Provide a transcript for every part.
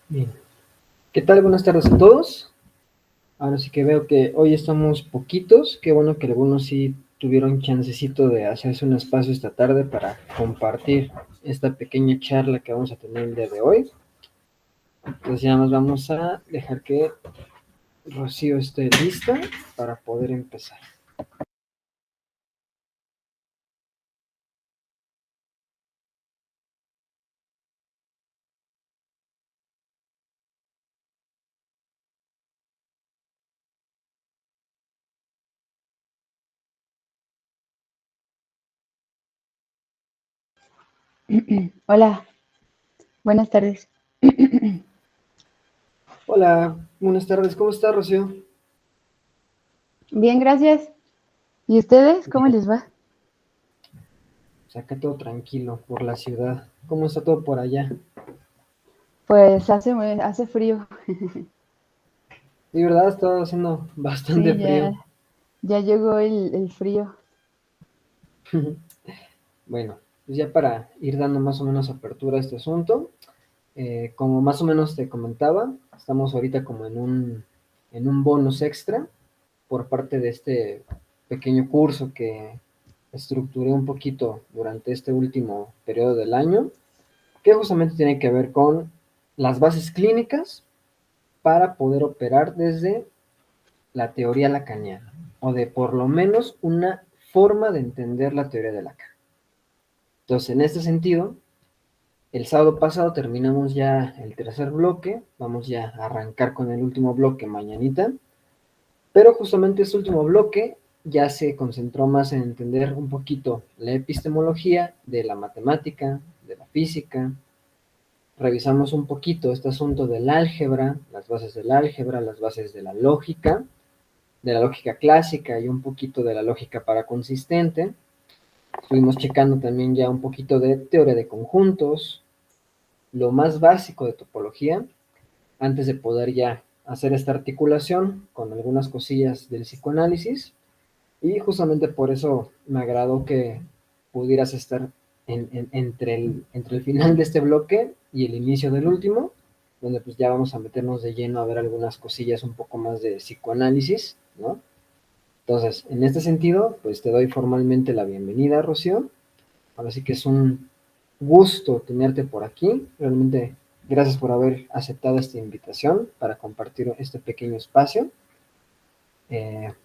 Bien. ¿Qué tal? Buenas tardes a todos. Ahora sí que veo que hoy estamos poquitos. Qué bueno que algunos sí tuvieron chancecito de hacerse un espacio esta tarde para compartir esta pequeña charla que vamos a tener el día de hoy. Entonces ya nos vamos a dejar que Rocío esté lista para poder empezar. Hola, buenas tardes. Hola, buenas tardes. ¿Cómo está, Rocío? Bien, gracias. ¿Y ustedes? ¿Cómo Bien. les va? Pues acá todo tranquilo por la ciudad. ¿Cómo está todo por allá? Pues hace frío. De verdad, está haciendo bastante Sí, frío. ya llegó el frío. Bueno, pues ya para ir dando más o menos apertura a este asunto, como más o menos te comentaba, estamos ahorita como en un bonus extra por parte de este pequeño curso que estructuré un poquito durante este último periodo del año, que justamente tiene que ver con las bases clínicas para poder operar desde la teoría lacaniana, o de por lo menos una forma de entender la teoría de Lacan. Entonces, en este sentido, el sábado pasado terminamos ya el tercer bloque, vamos ya a arrancar con el último bloque mañanita, pero justamente este último bloque ya se concentró más en entender un poquito la epistemología de la matemática, de la física, revisamos un poquito este asunto del álgebra, las bases del álgebra, las bases de la lógica clásica y un poquito de la lógica paraconsistente. Estuvimos checando también ya un poquito de teoría de conjuntos, lo más básico de topología, antes de poder ya hacer esta articulación con algunas cosillas del psicoanálisis. Y justamente por eso me agradó que pudieras estar entre el final de este bloque y el inicio del último, donde pues ya vamos a meternos de lleno a ver algunas cosillas un poco más de psicoanálisis, ¿no? Entonces, en este sentido, pues te doy formalmente la bienvenida, Rocío. Ahora sí que es un gusto tenerte por aquí. Realmente gracias por haber aceptado esta invitación para compartir este pequeño espacio.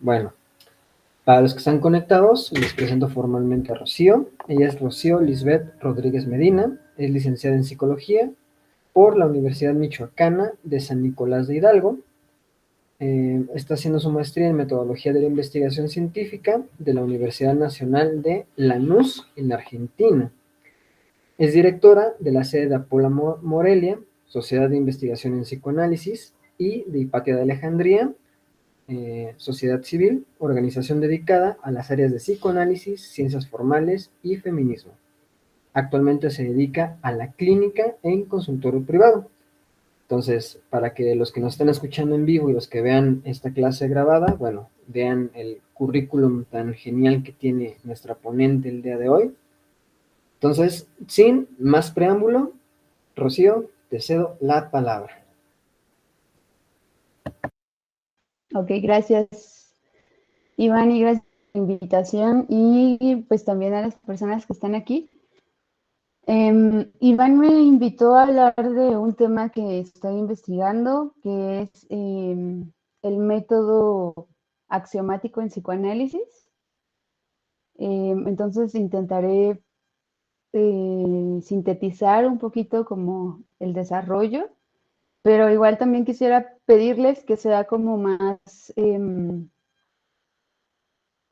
Bueno, para los que están conectados, les presento formalmente a Rocío. Ella es Rocío Lisbeth Rodríguez Medina, es licenciada en psicología por la Universidad Michoacana de San Nicolás de Hidalgo. Está haciendo su maestría en metodología de la investigación científica de la Universidad Nacional de Lanús en Argentina. Es directora de la sede de Apola Morelia, Sociedad de Investigación en Psicoanálisis, y de Hipatia de Alejandría, Sociedad Civil, organización dedicada a las áreas de psicoanálisis, ciencias formales y feminismo. Actualmente se dedica a la clínica en consultorio privado. Entonces, para que los que nos estén escuchando en vivo y los que vean esta clase grabada, bueno, vean el currículum tan genial que tiene nuestra ponente el día de hoy. Entonces, sin más preámbulo, Rocío, te cedo la palabra. Ok, gracias, Iván, y gracias por la invitación y pues también a las personas que están aquí. Iván me invitó a hablar de un tema que estoy investigando, que es el método axiomático en psicoanálisis. Entonces intentaré sintetizar un poquito como el desarrollo, pero igual también quisiera pedirles que sea como más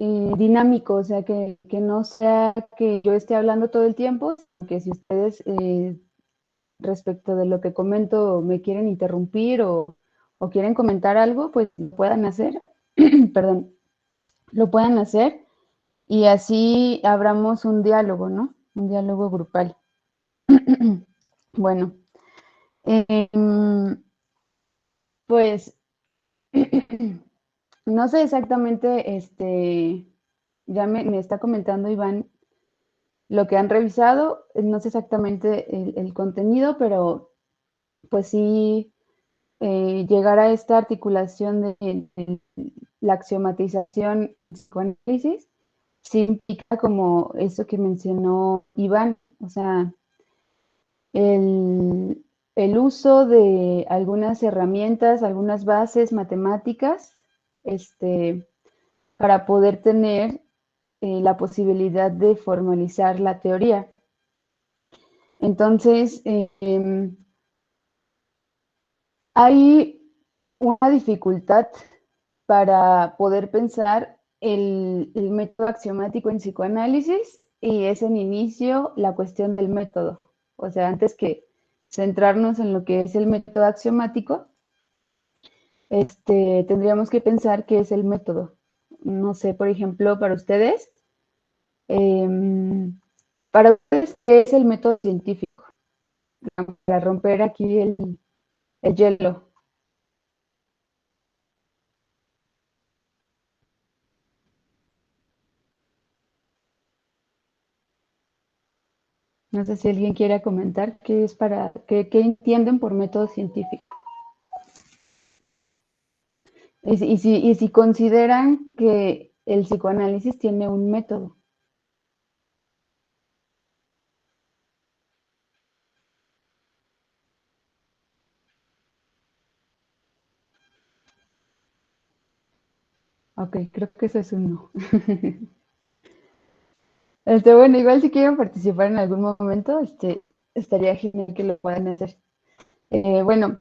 dinámico, o sea, que no sea que yo esté hablando todo el tiempo, sino que si ustedes respecto de lo que comento me quieren interrumpir o quieren comentar algo, pues lo puedan hacer, perdón, lo puedan hacer y así abramos un diálogo, ¿no? Un diálogo grupal. Bueno, eh, pues no sé exactamente, ya me está comentando Iván lo que han revisado, no sé exactamente el contenido, pero pues sí, llegar a esta articulación de la axiomatización en psicoanálisis, sí implica como eso que mencionó Iván, o sea, el, el uso de algunas herramientas, algunas bases matemáticas, para poder tener la posibilidad de formalizar la teoría. Entonces, hay una dificultad para poder pensar el método axiomático en psicoanálisis y es en inicio la cuestión del método. O sea, antes que centrarnos en lo que es el método axiomático, tendríamos que pensar qué es el método. No sé, por ejemplo, eh, para ustedes, ¿qué es el método científico? Para romper aquí el hielo. No sé si alguien quiere comentar qué es qué entienden por método científico. Y si consideran que el psicoanálisis tiene un método. Ok, creo que eso es un no. Bueno, igual si quieren participar en algún momento, estaría genial que lo puedan hacer. Bueno,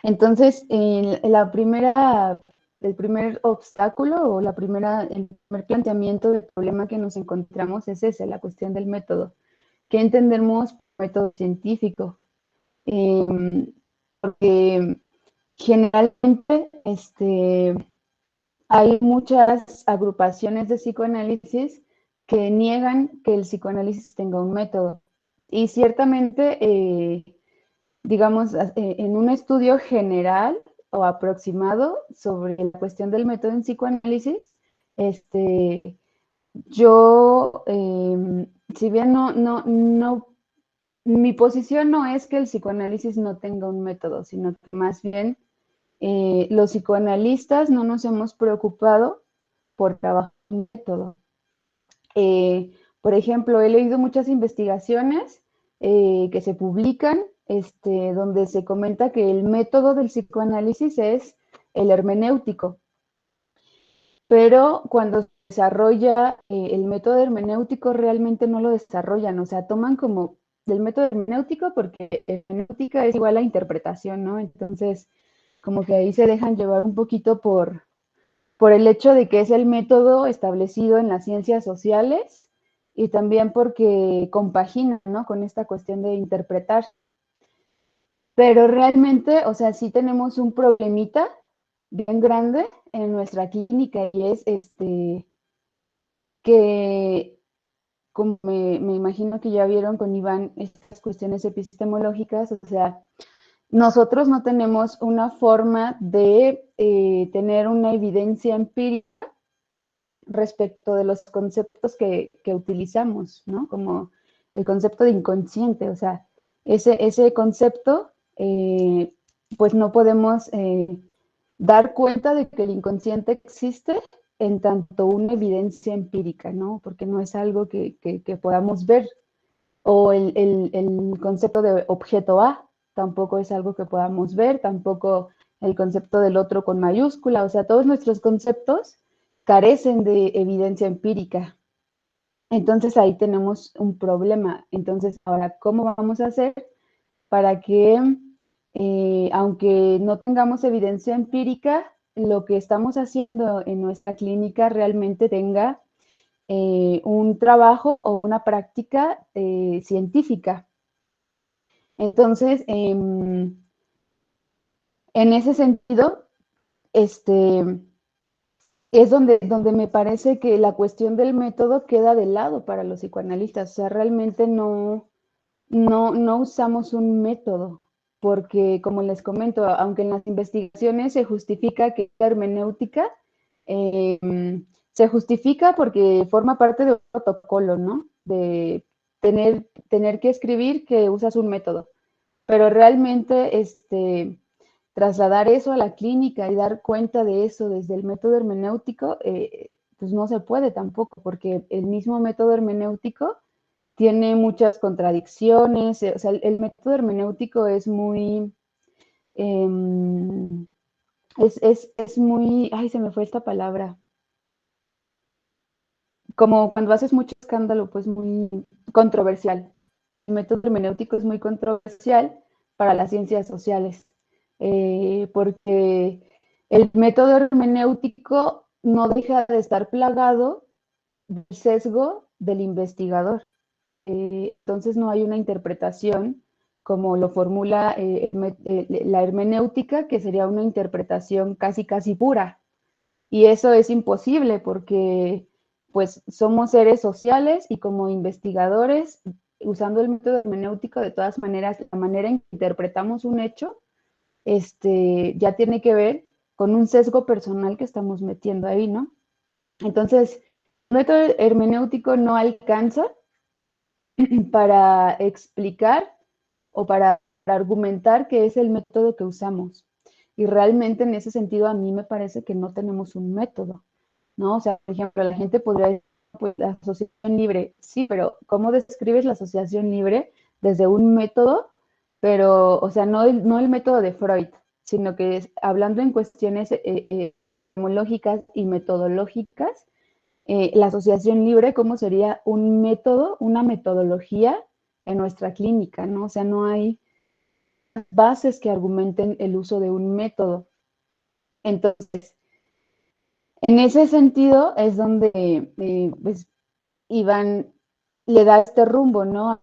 entonces, el primer obstáculo o el primer planteamiento del problema que nos encontramos es ese, la cuestión del método. ¿Qué entendemos por método científico? Porque generalmente hay muchas agrupaciones de psicoanálisis que niegan que el psicoanálisis tenga un método. Y ciertamente, digamos, en un estudio general o aproximado sobre la cuestión del método en psicoanálisis, este, yo, si bien mi posición no es que el psicoanálisis no tenga un método, sino que más bien los psicoanalistas no nos hemos preocupado por trabajar un método. Por ejemplo, he leído muchas investigaciones que se publican donde se comenta que el método del psicoanálisis es el hermenéutico, pero cuando se desarrolla el método hermenéutico realmente no lo desarrollan, o sea, toman como del método hermenéutico porque hermenéutica es igual a interpretación, ¿no? Entonces, como que ahí se dejan llevar un poquito por el hecho de que es el método establecido en las ciencias sociales y también porque compagina, ¿no? Con esta cuestión de interpretar. Pero realmente, o sea, sí tenemos un problemita bien grande en nuestra clínica y es que, como me imagino que ya vieron con Iván, estas cuestiones epistemológicas, o sea, nosotros no tenemos una forma de tener una evidencia empírica respecto de los conceptos que utilizamos, ¿no? Como el concepto de inconsciente, o sea, ese concepto, pues no podemos dar cuenta de que el inconsciente existe en tanto una evidencia empírica, ¿no? Porque no es algo que podamos ver. O el concepto de objeto A tampoco es algo que podamos ver, tampoco el concepto del otro con mayúscula, o sea, todos nuestros conceptos carecen de evidencia empírica. Entonces ahí tenemos un problema. Entonces, ahora, ¿cómo vamos a hacer para que, aunque no tengamos evidencia empírica, lo que estamos haciendo en nuestra clínica realmente tenga un trabajo o una práctica científica? Entonces, en ese sentido, este, es donde me parece que la cuestión del método queda de lado para los psicoanalistas. O sea, realmente no usamos un método, porque como les comento, aunque en las investigaciones se justifica que la hermenéutica eh, se justifica porque forma parte de un protocolo, ¿no? De tener que escribir que usas un método. pero realmente trasladar eso a la clínica y dar cuenta de eso desde el método hermenéutico, pues no se puede tampoco, porque el mismo método hermenéutico tiene muchas contradicciones, o sea, el método hermenéutico es muy, eh, es muy, ay, se me fue esta palabra, como cuando haces mucho escándalo, pues muy controversial. El método hermenéutico es muy controversial para las ciencias sociales, porque el método hermenéutico no deja de estar plagado del sesgo del investigador. Entonces no hay una interpretación como lo formula la hermenéutica, que sería una interpretación casi casi pura. Y eso es imposible porque pues somos seres sociales y como investigadores, usando el método hermenéutico, de todas maneras, la manera en que interpretamos un hecho, ya tiene que ver con un sesgo personal que estamos metiendo ahí, ¿no? Entonces, el método hermenéutico no alcanza para explicar o para argumentar qué es el método que usamos. Y realmente en ese sentido a mí me parece que no tenemos un método, ¿no? O sea, por ejemplo, la gente podría decir, pues la asociación libre, sí, pero ¿cómo describes la asociación libre desde un método? Pero, o sea, no el método de Freud, sino que hablando en cuestiones epistemológicas y metodológicas, la asociación libre, ¿cómo sería un método, una metodología en nuestra clínica, ¿no? O sea, no hay bases que argumenten el uso de un método. Entonces, en ese sentido es donde pues, Iván le da este rumbo, ¿no?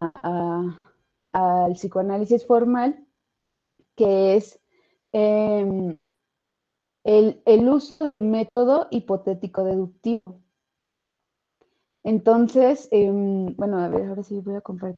Al psicoanálisis formal, que es el uso del método hipotético deductivo. Entonces, bueno, a ver, ahora sí voy a compartir.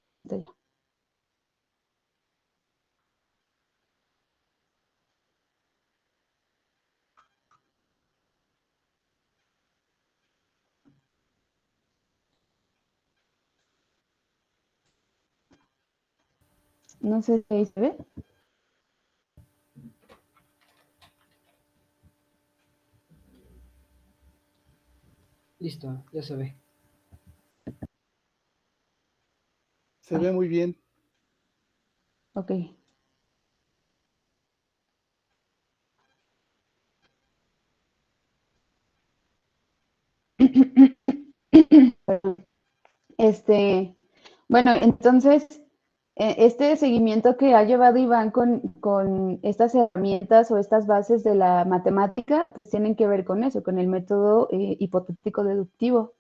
No sé si ahí se ve. Listo, ya se ve. Se ve muy bien. Ok. Bueno, entonces, este seguimiento que ha llevado Iván con estas herramientas o estas bases de la matemática, pues, tienen que ver con eso, con el método hipotético deductivo.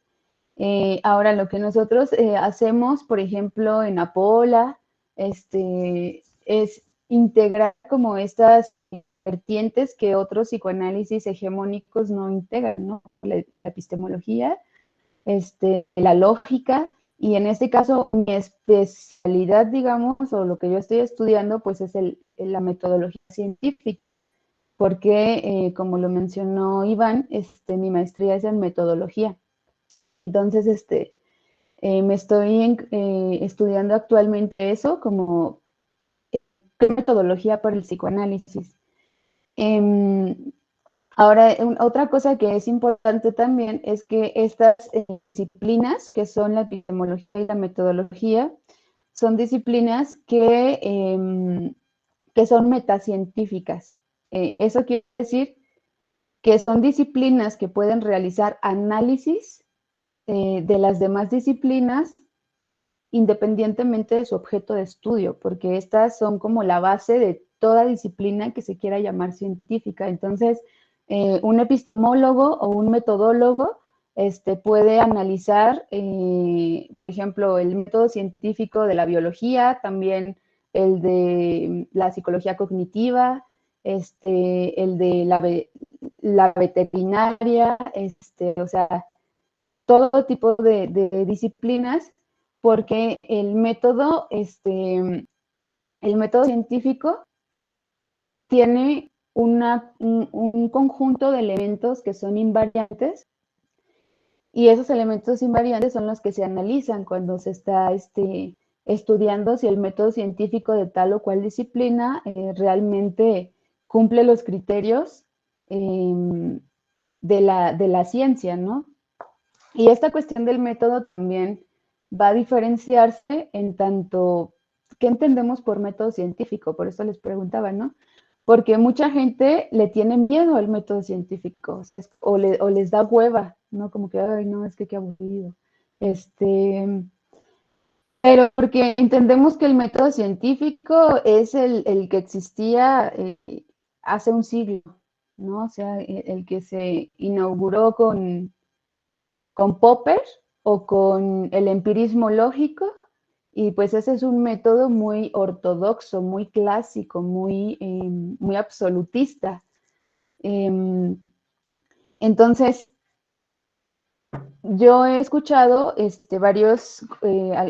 Ahora, lo que nosotros hacemos, por ejemplo, en Apola, es integrar como estas vertientes que otros psicoanálisis hegemónicos no integran, ¿no? La epistemología, la lógica, y en este caso mi especialidad, digamos, o lo que yo estoy estudiando, pues es la metodología científica, porque como lo mencionó Iván, mi maestría es en metodología. Entonces, me estoy estudiando actualmente eso como metodología para el psicoanálisis. Eh, Ahora, otra cosa que es importante también es que estas disciplinas, que son la epistemología y la metodología, son disciplinas que son metacientíficas. Eso quiere decir que son disciplinas que pueden realizar análisis de las demás disciplinas independientemente de su objeto de estudio, porque estas son como la base de toda disciplina que se quiera llamar científica. Entonces, un epistemólogo o un metodólogo puede analizar, por ejemplo, el método científico de la biología, también el de la psicología cognitiva, el de la veterinaria, o sea, todo tipo de disciplinas, porque el método científico tiene un conjunto de elementos que son invariantes, y esos elementos invariantes son los que se analizan cuando se está estudiando si el método científico de tal o cual disciplina realmente cumple los criterios de la ciencia, ¿no? Y esta cuestión del método también va a diferenciarse en tanto, ¿qué entendemos por método científico? Por eso les preguntaba, ¿no? Porque mucha gente le tiene miedo al método científico o les da hueva, ¿no? Como que, ay, no, es que qué aburrido. Pero porque entendemos que el método científico es el que existía hace un siglo, ¿no? O sea, el que se inauguró con Popper o con el empirismo lógico, y pues ese es un método muy ortodoxo, muy clásico, muy absolutista. Entonces, yo he escuchado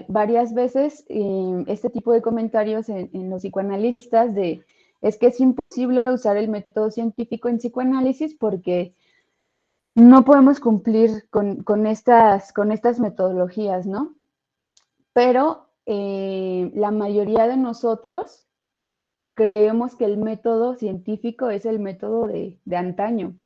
varias veces este tipo de comentarios en los psicoanalistas de es que es imposible usar el método científico en psicoanálisis porque no podemos cumplir con estas metodologías, ¿no? Pero la mayoría de nosotros creemos que el método científico es el método de antaño.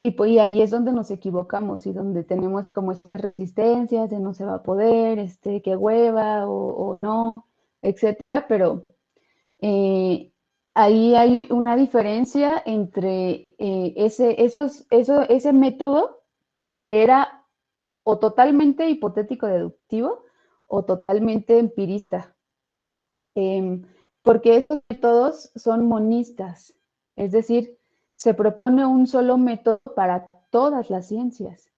Y ahí es donde nos equivocamos y donde tenemos como estas resistencias de no se va a poder, qué hueva o no, etcétera. Pero ahí hay una diferencia entre ese método era o totalmente hipotético deductivo o totalmente empirista, porque estos métodos son monistas, es decir, se propone un solo método para todas las ciencias.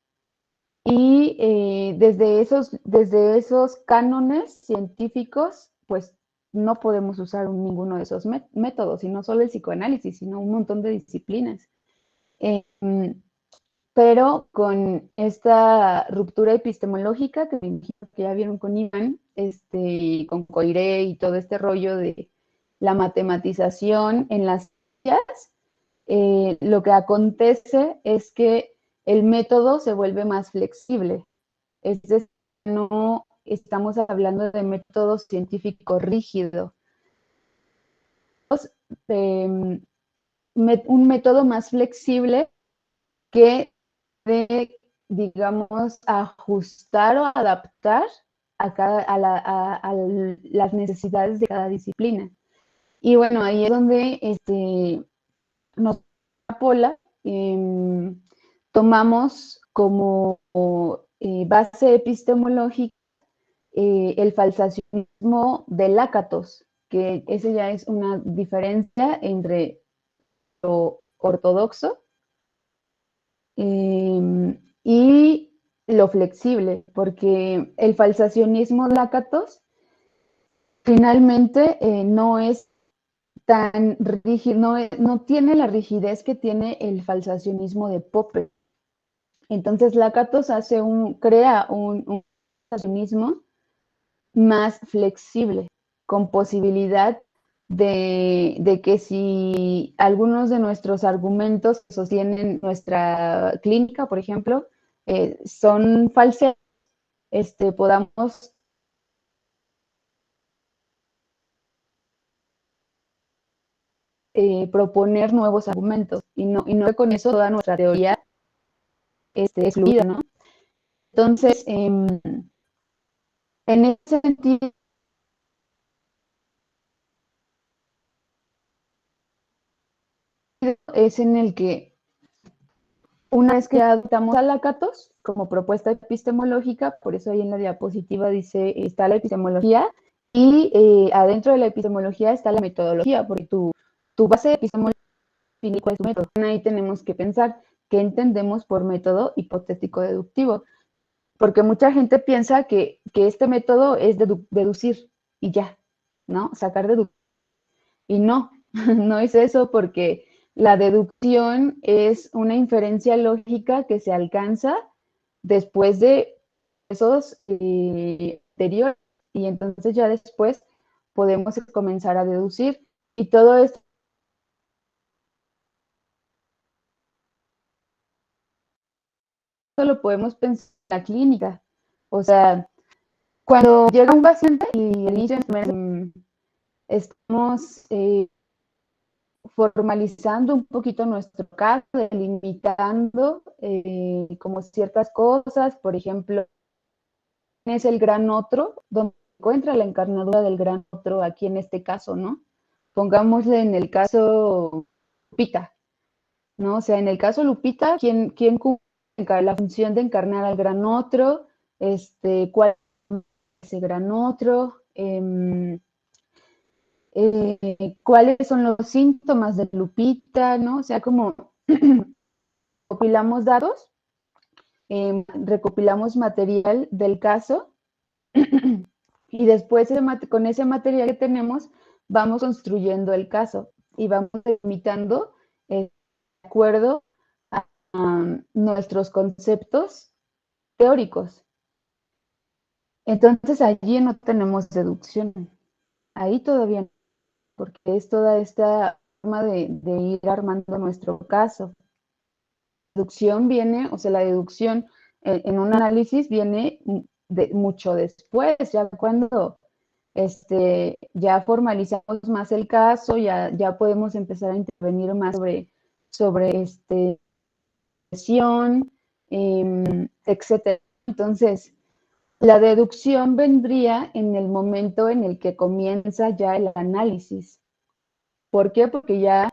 Y desde esos cánones científicos, pues no podemos usar ninguno de esos métodos, y no solo el psicoanálisis, sino un montón de disciplinas. Pero con esta ruptura epistemológica que me imagino que ya vieron con Iván, con Coiré y todo este rollo de la matematización en las ciencias, lo que acontece es que el método se vuelve más flexible. Es decir, no estamos hablando de método científico rígido. Un método más flexible que de, digamos, ajustar o adaptar a las necesidades de cada disciplina. Y bueno, ahí es donde nos Pola tomamos como base epistemológica el falsacionismo de Lácatos, que ese ya es una diferencia entre lo ortodoxo y lo flexible, porque el falsacionismo Lácatos finalmente no es tan rígido, no tiene la rigidez que tiene el falsacionismo de Popper. Entonces Lácatos crea un falsacionismo más flexible, con posibilidad de que si algunos de nuestros argumentos que sostienen nuestra clínica, por ejemplo, son falsos, podamos proponer nuevos argumentos y no con eso toda nuestra teoría excluida, ¿no? Entonces, en ese sentido, es en el que una vez que adoptamos a Lácatos como propuesta epistemológica, por eso ahí en la diapositiva dice, está la epistemología y adentro de la epistemología está la metodología, porque tu base epistemológica define cuál es tu método. Ahí tenemos que pensar qué entendemos por método hipotético deductivo, porque mucha gente piensa que este método es deducir y ya, ¿no? Sacar deducción. Y no, no es eso porque la deducción es una inferencia lógica que se alcanza después de esos anteriores y entonces ya después podemos comenzar a deducir y todo esto lo podemos pensar en la clínica. O sea, Cuando llega un paciente y el inicio estamos formalizando un poquito nuestro caso, delimitando como ciertas cosas, por ejemplo, es el gran otro, donde se encuentra la encarnadura del gran otro aquí en este caso, ¿no? Pongámosle en el caso Lupita, ¿no? O sea, en el caso Lupita, ¿quién cumple la función de encarnar al gran otro? ¿Cuál es ese gran otro? ¿Cuáles son los síntomas de Lupita, ¿no? O sea, como recopilamos datos, recopilamos material del caso y después con ese material que tenemos vamos construyendo el caso y vamos delimitando de acuerdo a nuestros conceptos teóricos. Entonces allí no tenemos deducción, ahí todavía no, porque es toda esta forma de ir armando nuestro caso. La deducción viene, o sea, la deducción en un análisis viene mucho después, ya cuando ya formalizamos más el caso, ya podemos empezar a intervenir más sobre sesión, etcétera. Entonces, la deducción vendría en el momento en el que comienza ya el análisis. ¿Por qué? Porque ya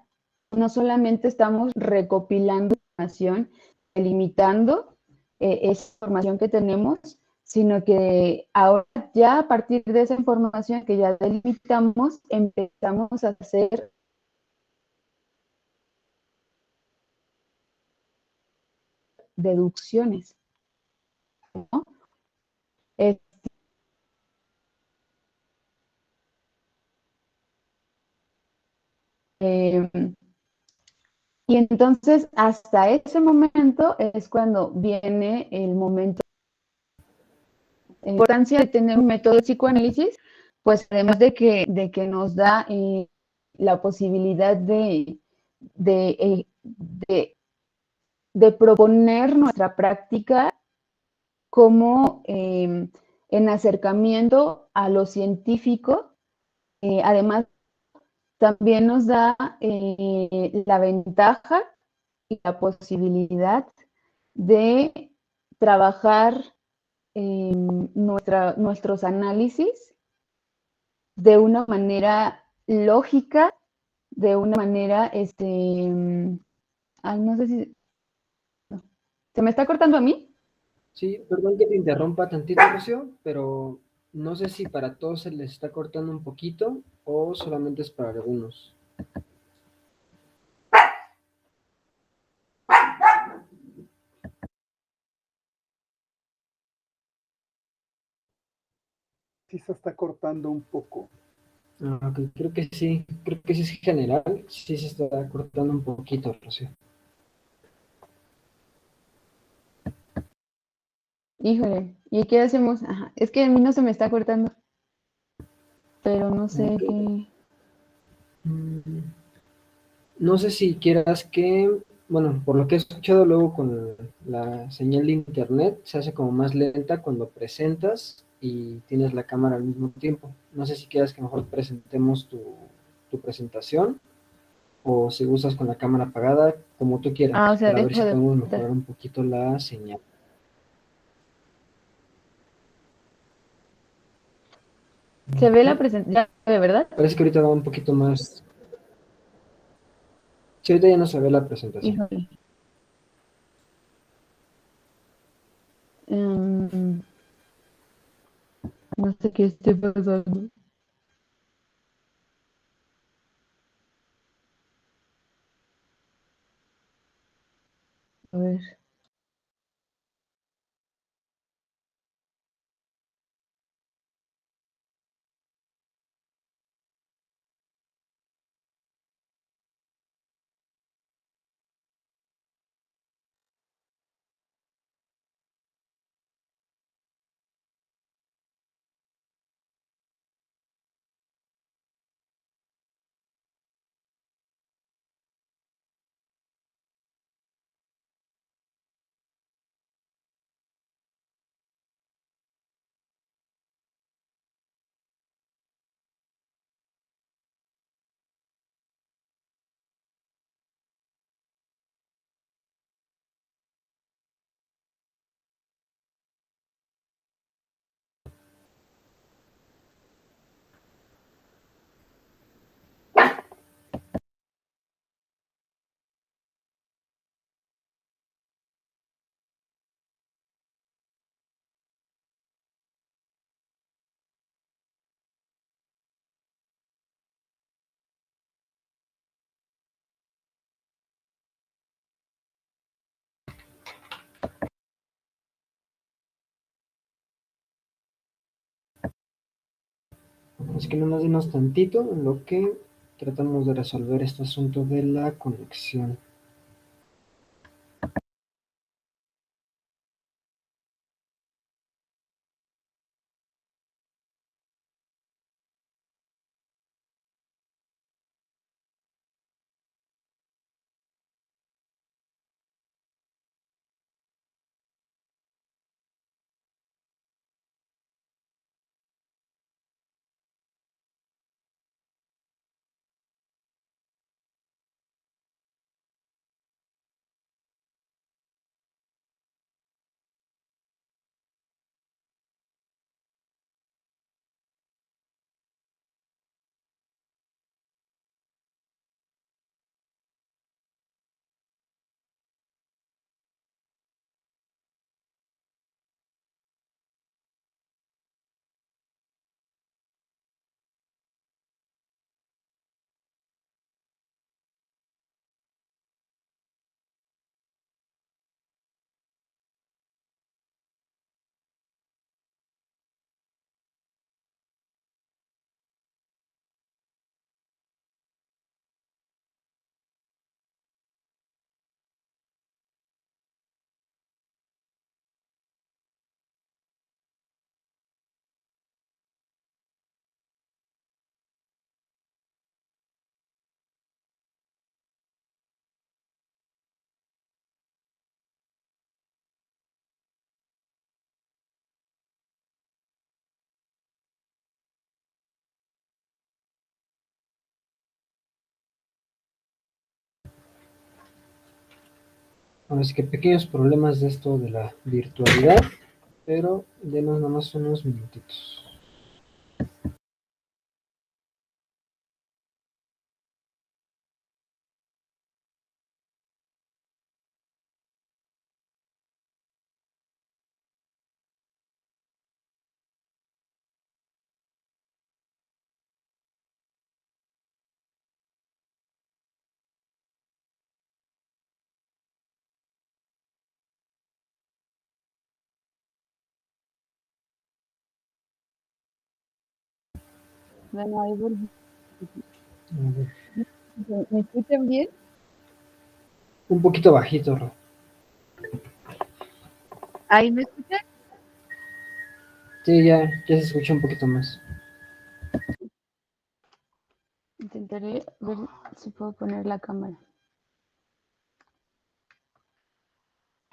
no solamente estamos recopilando información, delimitando esa información que tenemos, sino que ahora ya a partir de esa información que ya delimitamos, empezamos a hacer deducciones, ¿no? Y entonces hasta ese momento es cuando viene el momento de importancia de tener un método de psicoanálisis, pues además de que nos da la posibilidad de, de, de proponer nuestra práctica como en acercamiento a lo científico, además también nos da la ventaja y la posibilidad de trabajar nuestros análisis de una manera lógica, de una manera, ay, no sé si, ¿se me está cortando a mí? Sí, perdón que te interrumpa tantito, Rocío, pero no sé si para todos se les está cortando un poquito o solamente es para algunos. Sí se está cortando un poco. Ok, creo que sí es general, sí se está cortando un poquito, Rocío. Híjole, ¿y qué hacemos? Ajá, es que a mí no se me está cortando, pero no sé Ok. qué. Mm, No sé si quieras que, bueno, por lo que he escuchado luego con la señal de internet, se hace como más lenta cuando presentas y tienes la cámara al mismo tiempo. No sé si quieras que mejor presentemos tu presentación o si gustas con la cámara apagada, como tú Ah, o quieras, sea, para ver dejo si de podemos presentar. mejorar un poquito la señal. Se ve la presentación, ¿verdad? Parece que ahorita va un poquito más. Sí, ahorita ya no se ve la presentación. Híjole. Mm, no sé qué esté pasando. A ver. Así que nomás denos tantito en lo que tratamos de resolver este asunto de la conexión. Así que pequeños problemas de esto de la virtualidad, pero denos nomás unos minutitos. Bueno, ahí volví. A ver, ¿Me escuchan bien? un poquito bajito, Ro. ¿Ahí me escuchan? Sí, ya se escucha un poquito más. Intentaré ver si puedo poner la cámara.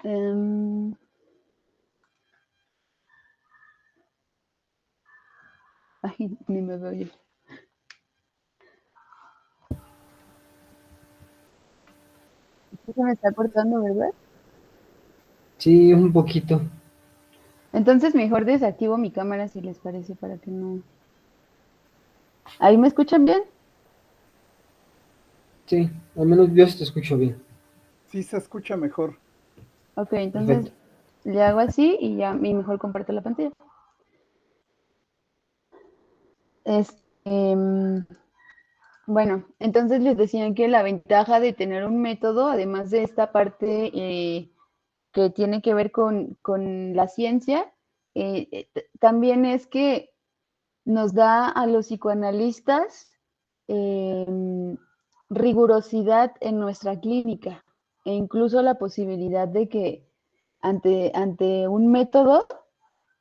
Em, Ay, ni me veo yo. Esto se me está cortando, ¿verdad? Sí, un poquito. Entonces mejor desactivo mi cámara si les parece para que no. ¿Ahí me escuchan bien? Sí, al menos yo sí te escucho bien. Sí se escucha mejor. Ok, entonces Perfecto. le hago así y ya y mejor comparto la pantalla. Em, bueno, entonces les decía que la ventaja de tener un método, además de esta parte que tiene que ver con la ciencia, también es que nos da a los psicoanalistas em, rigurosidad en nuestra clínica e incluso la posibilidad de que ante un método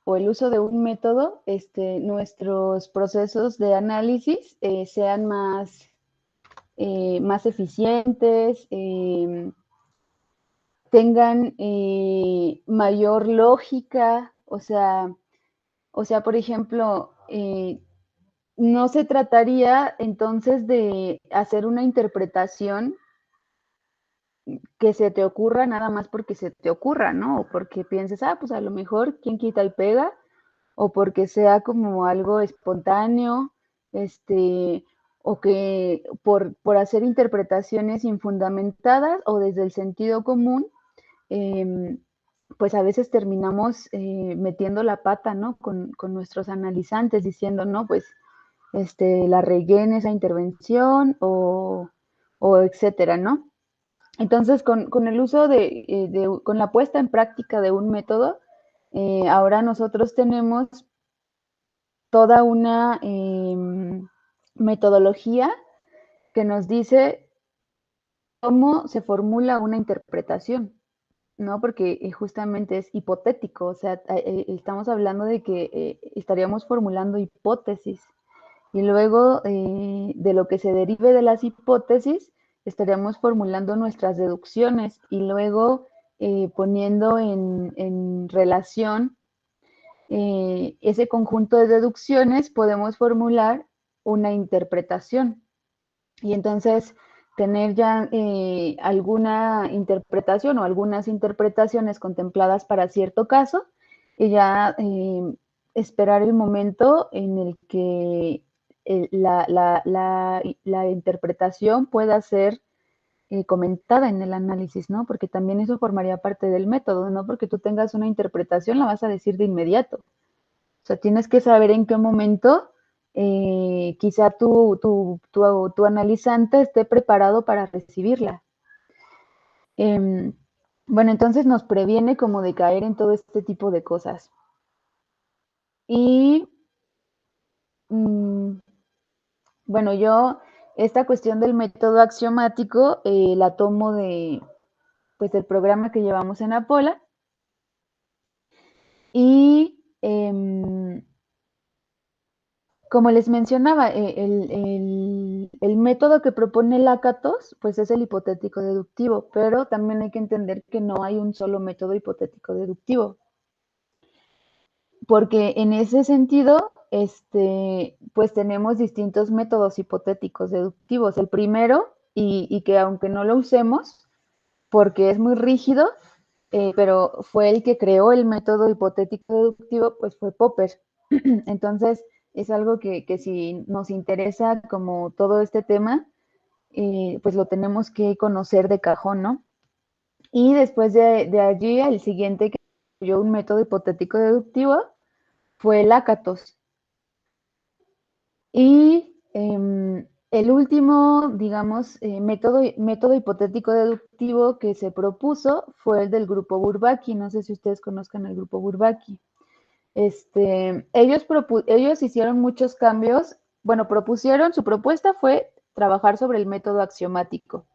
o el uso de un método, nuestros procesos de análisis sean más eficientes, tengan mayor lógica, o sea, por ejemplo, no se trataría entonces de hacer una interpretación que se te ocurra nada más porque se te ocurra, ¿no? O porque pienses, pues a lo mejor, quién quita y pega, o porque sea como algo espontáneo, este, o que por hacer interpretaciones infundamentadas o desde el sentido común, eh, pues a veces terminamos metiendo la pata, ¿no? Con nuestros analizantes diciendo, no, pues la regué en esa intervención o etcétera, ¿no? Entonces, con el uso con la puesta en práctica de un método, ahora nosotros tenemos toda una metodología que nos dice cómo se formula una interpretación, ¿no? Porque justamente es hipotético, o sea, estamos hablando de que estaríamos formulando hipótesis y luego de lo que se derive de las hipótesis estaríamos formulando nuestras deducciones y luego poniendo en relación ese conjunto de deducciones podemos formular una interpretación. Y entonces tener ya alguna interpretación o algunas interpretaciones contempladas para cierto caso y ya esperar el momento en el que la interpretación pueda ser comentada en el análisis, ¿no? Porque también eso formaría parte del método, no porque tú tengas una interpretación la vas a decir de inmediato. O sea, tienes que saber en qué momento quizá tu analizante esté preparado para recibirla. Bueno, entonces nos previene como de caer en todo este tipo de cosas. Y bueno, yo esta cuestión del método axiomático la tomo pues, del programa que llevamos en Apola. Y como les mencionaba, el método que propone Lakatos, pues es el hipotético deductivo, pero también hay que entender que no hay un solo método hipotético deductivo, porque en ese sentido, pues tenemos distintos métodos hipotéticos deductivos. El primero, y que aunque no lo usemos, porque es muy rígido, pero fue el que creó el método hipotético deductivo, pues fue Popper. Entonces, es algo que si nos interesa como todo este tema, pues lo tenemos que conocer de cajón, ¿no? Y después de allí, el siguiente que desarrolló un método hipotético deductivo fue Lakatos. Y el último, digamos, método hipotético deductivo que se propuso fue el del grupo Bourbaki. No sé si ustedes conozcan el grupo Bourbaki. Ellos hicieron muchos cambios. Bueno, su propuesta fue trabajar sobre el método axiomático.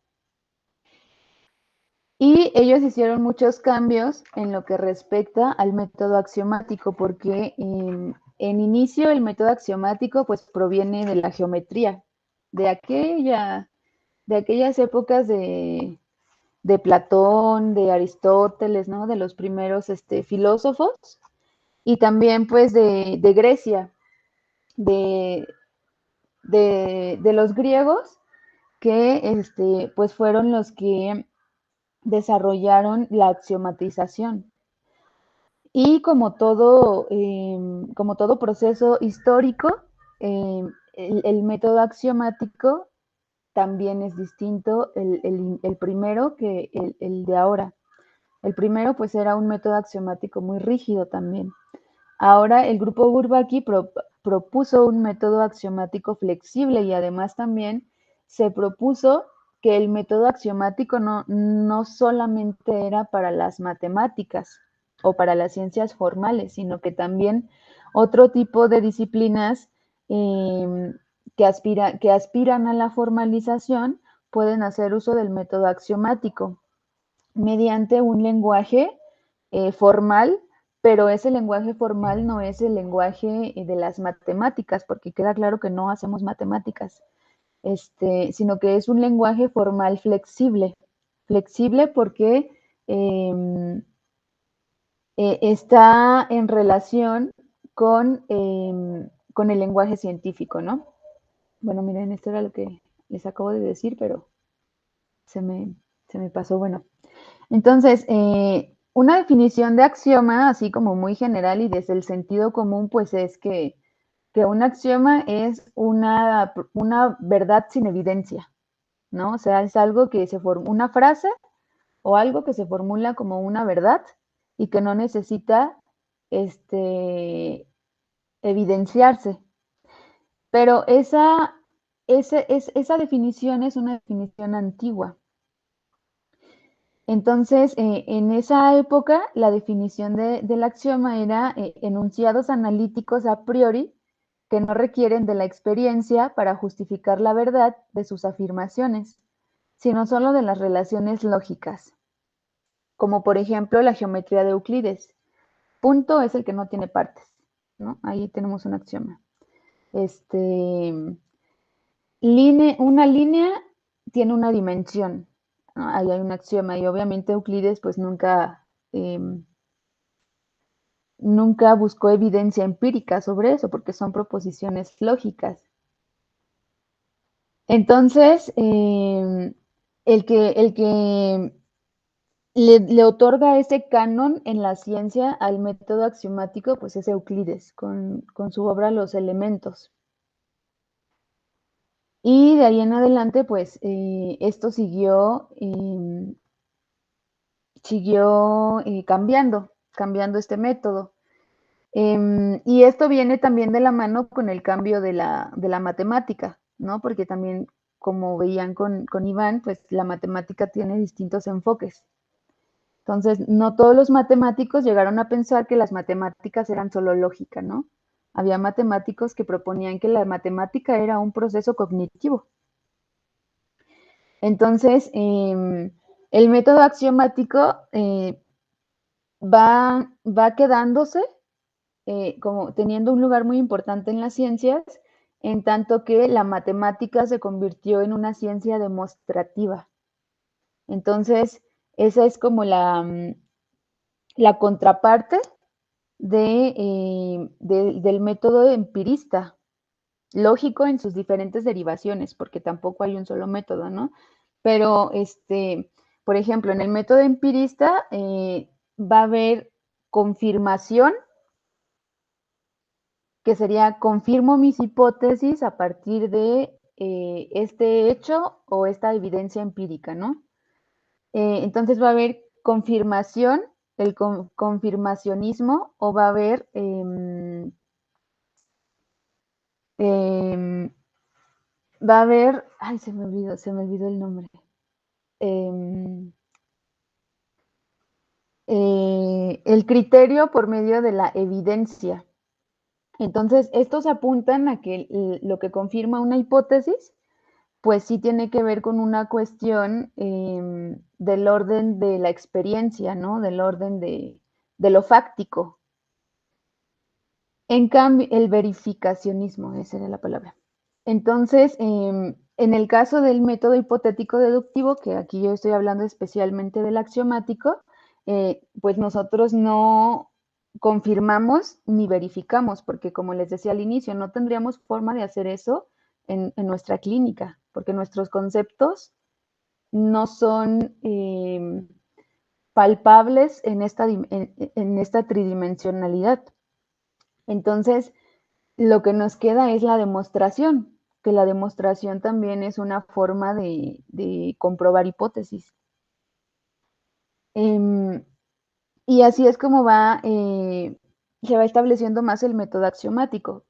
Y ellos hicieron muchos cambios en lo que respecta al método axiomático, porque en inicio el método axiomático pues proviene de la geometría, de aquellas épocas de Platón, de Aristóteles, ¿no? De los primeros filósofos, y también pues de Grecia, de, de los griegos, que pues fueron los que desarrollaron la axiomatización. Y como todo proceso histórico, el método axiomático también es distinto el primero que el de ahora. El primero pues era un método axiomático muy rígido también. Ahora el grupo Bourbaki propuso un método axiomático flexible y además también se propuso que el método axiomático no solamente era para las matemáticas o para las ciencias formales, sino que también otro tipo de disciplinas que aspiran a la formalización pueden hacer uso del método axiomático mediante un lenguaje formal, pero ese lenguaje formal no es el lenguaje de las matemáticas, porque queda claro que no hacemos matemáticas, sino que es un lenguaje formal flexible. Flexible porque está en relación con el lenguaje científico, ¿no? Bueno, miren, esto era lo que les acabo de decir, pero se me pasó. Bueno, entonces, una definición de axioma, así como muy general y desde el sentido común, pues es que un axioma es una verdad sin evidencia, ¿no? O sea, es algo que una frase o algo que se formula como una verdad y que no necesita evidenciarse. Pero esa definición es una definición antigua. Entonces, en esa época, la definición del axioma era enunciados analíticos a priori que no requieren de la experiencia para justificar la verdad de sus afirmaciones, sino solo de las relaciones lógicas, como por ejemplo la geometría de Euclides. Punto es el que no tiene partes, ¿no? Ahí tenemos un axioma. Una línea tiene una dimensión, ¿no? Ahí hay un axioma y obviamente Euclides pues nunca buscó evidencia empírica sobre eso porque son proposiciones lógicas. Entonces, el que le otorga ese canon en la ciencia al método axiomático, pues es Euclides, con su obra Los Elementos. Y de ahí en adelante, pues esto siguió cambiando este método. Y esto viene también de la mano con el cambio de la matemática, ¿no? Porque también, como veían con Iván, pues la matemática tiene distintos enfoques. Entonces, no todos los matemáticos llegaron a pensar que las matemáticas eran solo lógica, ¿no? Había matemáticos que proponían que la matemática era un proceso cognitivo. Entonces, el método axiomático va quedándose como teniendo un lugar muy importante en las ciencias, en tanto que la matemática se convirtió en una ciencia demostrativa. Entonces, esa es como la contraparte del método empirista, lógico en sus diferentes derivaciones, porque tampoco hay un solo método, ¿no? Pero, por ejemplo, en el método empirista va a haber confirmación, que sería confirmo mis hipótesis a partir de este hecho o esta evidencia empírica, ¿no? Entonces va a haber confirmación, el confirmacionismo, o va a haber ay, se me olvidó el nombre. El criterio por medio de la evidencia. Entonces, estos apuntan a que lo que confirma una hipótesis, pues sí tiene que ver con una cuestión del orden de la experiencia, ¿no? Del orden de lo fáctico. En cambio, el verificacionismo, esa era la palabra. Entonces, en el caso del método hipotético deductivo, que aquí yo estoy hablando especialmente del axiomático, pues nosotros no confirmamos ni verificamos, porque como les decía al inicio, no tendríamos forma de hacer eso en nuestra clínica, porque nuestros conceptos no son palpables en esta tridimensionalidad. Entonces, lo que nos queda es la demostración, que la demostración también es una forma de comprobar hipótesis. Y así es como se va estableciendo más el método axiomático.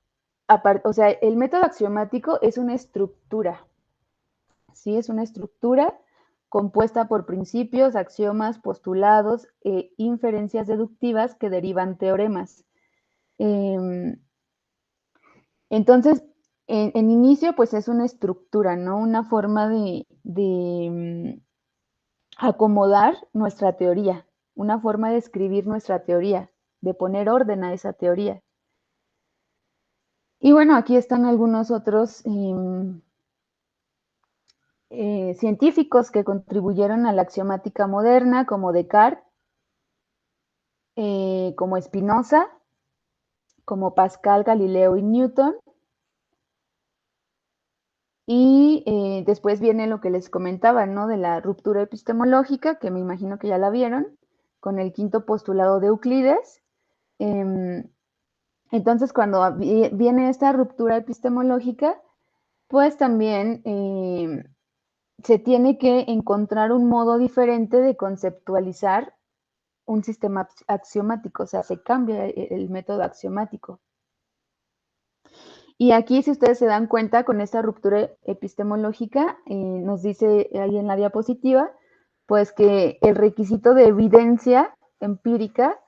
O sea, el método axiomático es una estructura, ¿sí? Es una estructura compuesta por principios, axiomas, postulados e inferencias deductivas que derivan teoremas. Entonces, en inicio, pues es una estructura, ¿no? Una forma de acomodar nuestra teoría, una forma de escribir nuestra teoría, de poner orden a esa teoría. Y bueno, aquí están algunos otros científicos que contribuyeron a la axiomática moderna, como Descartes, como Spinoza, como Pascal, Galileo y Newton. Y después viene lo que les comentaba, ¿no? De la ruptura epistemológica, que me imagino que ya la vieron, con el quinto postulado de Euclides. Entonces, cuando viene esta ruptura epistemológica, pues también se tiene que encontrar un modo diferente de conceptualizar un sistema axiomático, o sea, se cambia el método axiomático. Y aquí, si ustedes se dan cuenta, con esta ruptura epistemológica, nos dice ahí en la diapositiva, pues que el requisito de evidencia empírica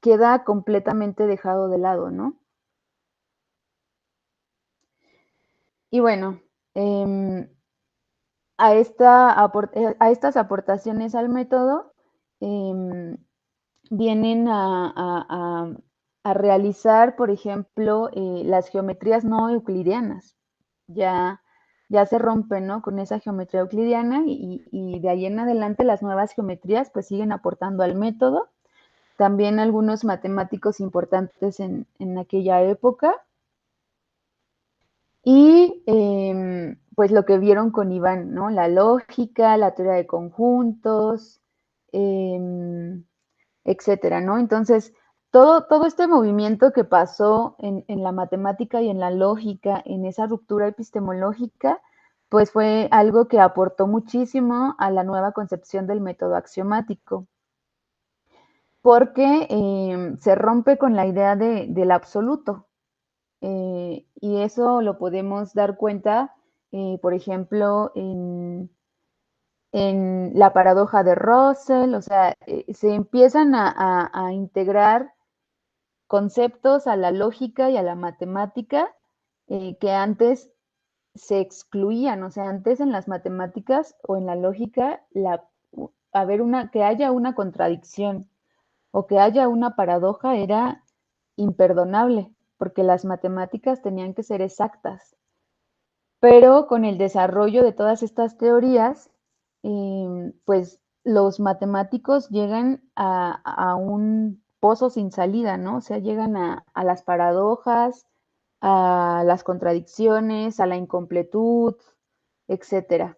queda completamente dejado de lado, ¿no? Y bueno, a estas aportaciones al método vienen a realizar, por ejemplo, las geometrías no euclidianas. Ya, ya se rompen, ¿no?, con esa geometría euclidiana y de ahí en adelante las nuevas geometrías pues siguen aportando al método. También algunos matemáticos importantes en aquella época. Y pues lo que vieron con Iván, ¿no? La lógica, la teoría de conjuntos, etcétera, ¿no? Entonces, todo este movimiento que pasó en la matemática y en la lógica, en esa ruptura epistemológica, pues fue algo que aportó muchísimo a la nueva concepción del método axiomático, porque se rompe con la idea del absoluto. Y eso lo podemos dar cuenta, por ejemplo, en la paradoja de Russell. O sea, se empiezan a integrar conceptos a la lógica y a la matemática que antes se excluían. O sea, antes en las matemáticas o en la lógica, que haya una contradicción o que haya una paradoja era imperdonable, porque las matemáticas tenían que ser exactas. Pero con el desarrollo de todas estas teorías, pues los matemáticos llegan a un pozo sin salida, ¿no? O sea, llegan a las paradojas, a las contradicciones, a la incompletud, etcétera.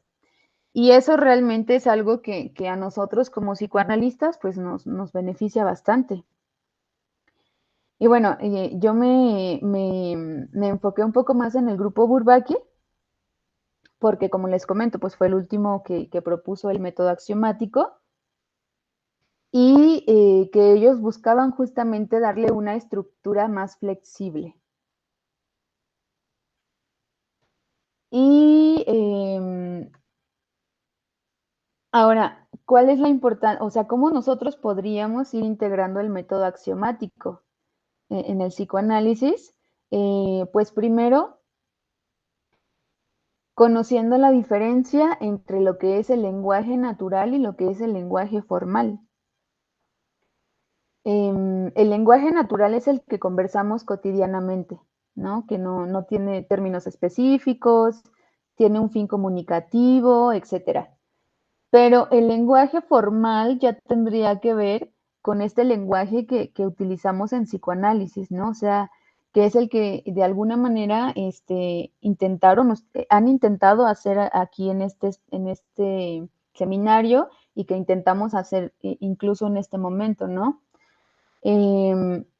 Y eso realmente es algo que a nosotros como psicoanalistas pues nos beneficia bastante. Y bueno, yo me enfoqué un poco más en el grupo Bourbaki, porque como les comento, pues fue el último que propuso el método axiomático y que ellos buscaban justamente darle una estructura más flexible. Y ahora, ¿cuál es la importancia? O sea, ¿cómo nosotros podríamos ir integrando el método axiomático en el psicoanálisis? Pues primero, conociendo la diferencia entre lo que es el lenguaje natural y lo que es el lenguaje formal. El lenguaje natural es el que conversamos cotidianamente, ¿no? Que no tiene términos específicos, tiene un fin comunicativo, etcétera. Pero el lenguaje formal ya tendría que ver con este lenguaje que utilizamos en psicoanálisis, ¿no? O sea, que es el que de alguna manera han intentado hacer aquí en este seminario y que intentamos hacer incluso en este momento, ¿no?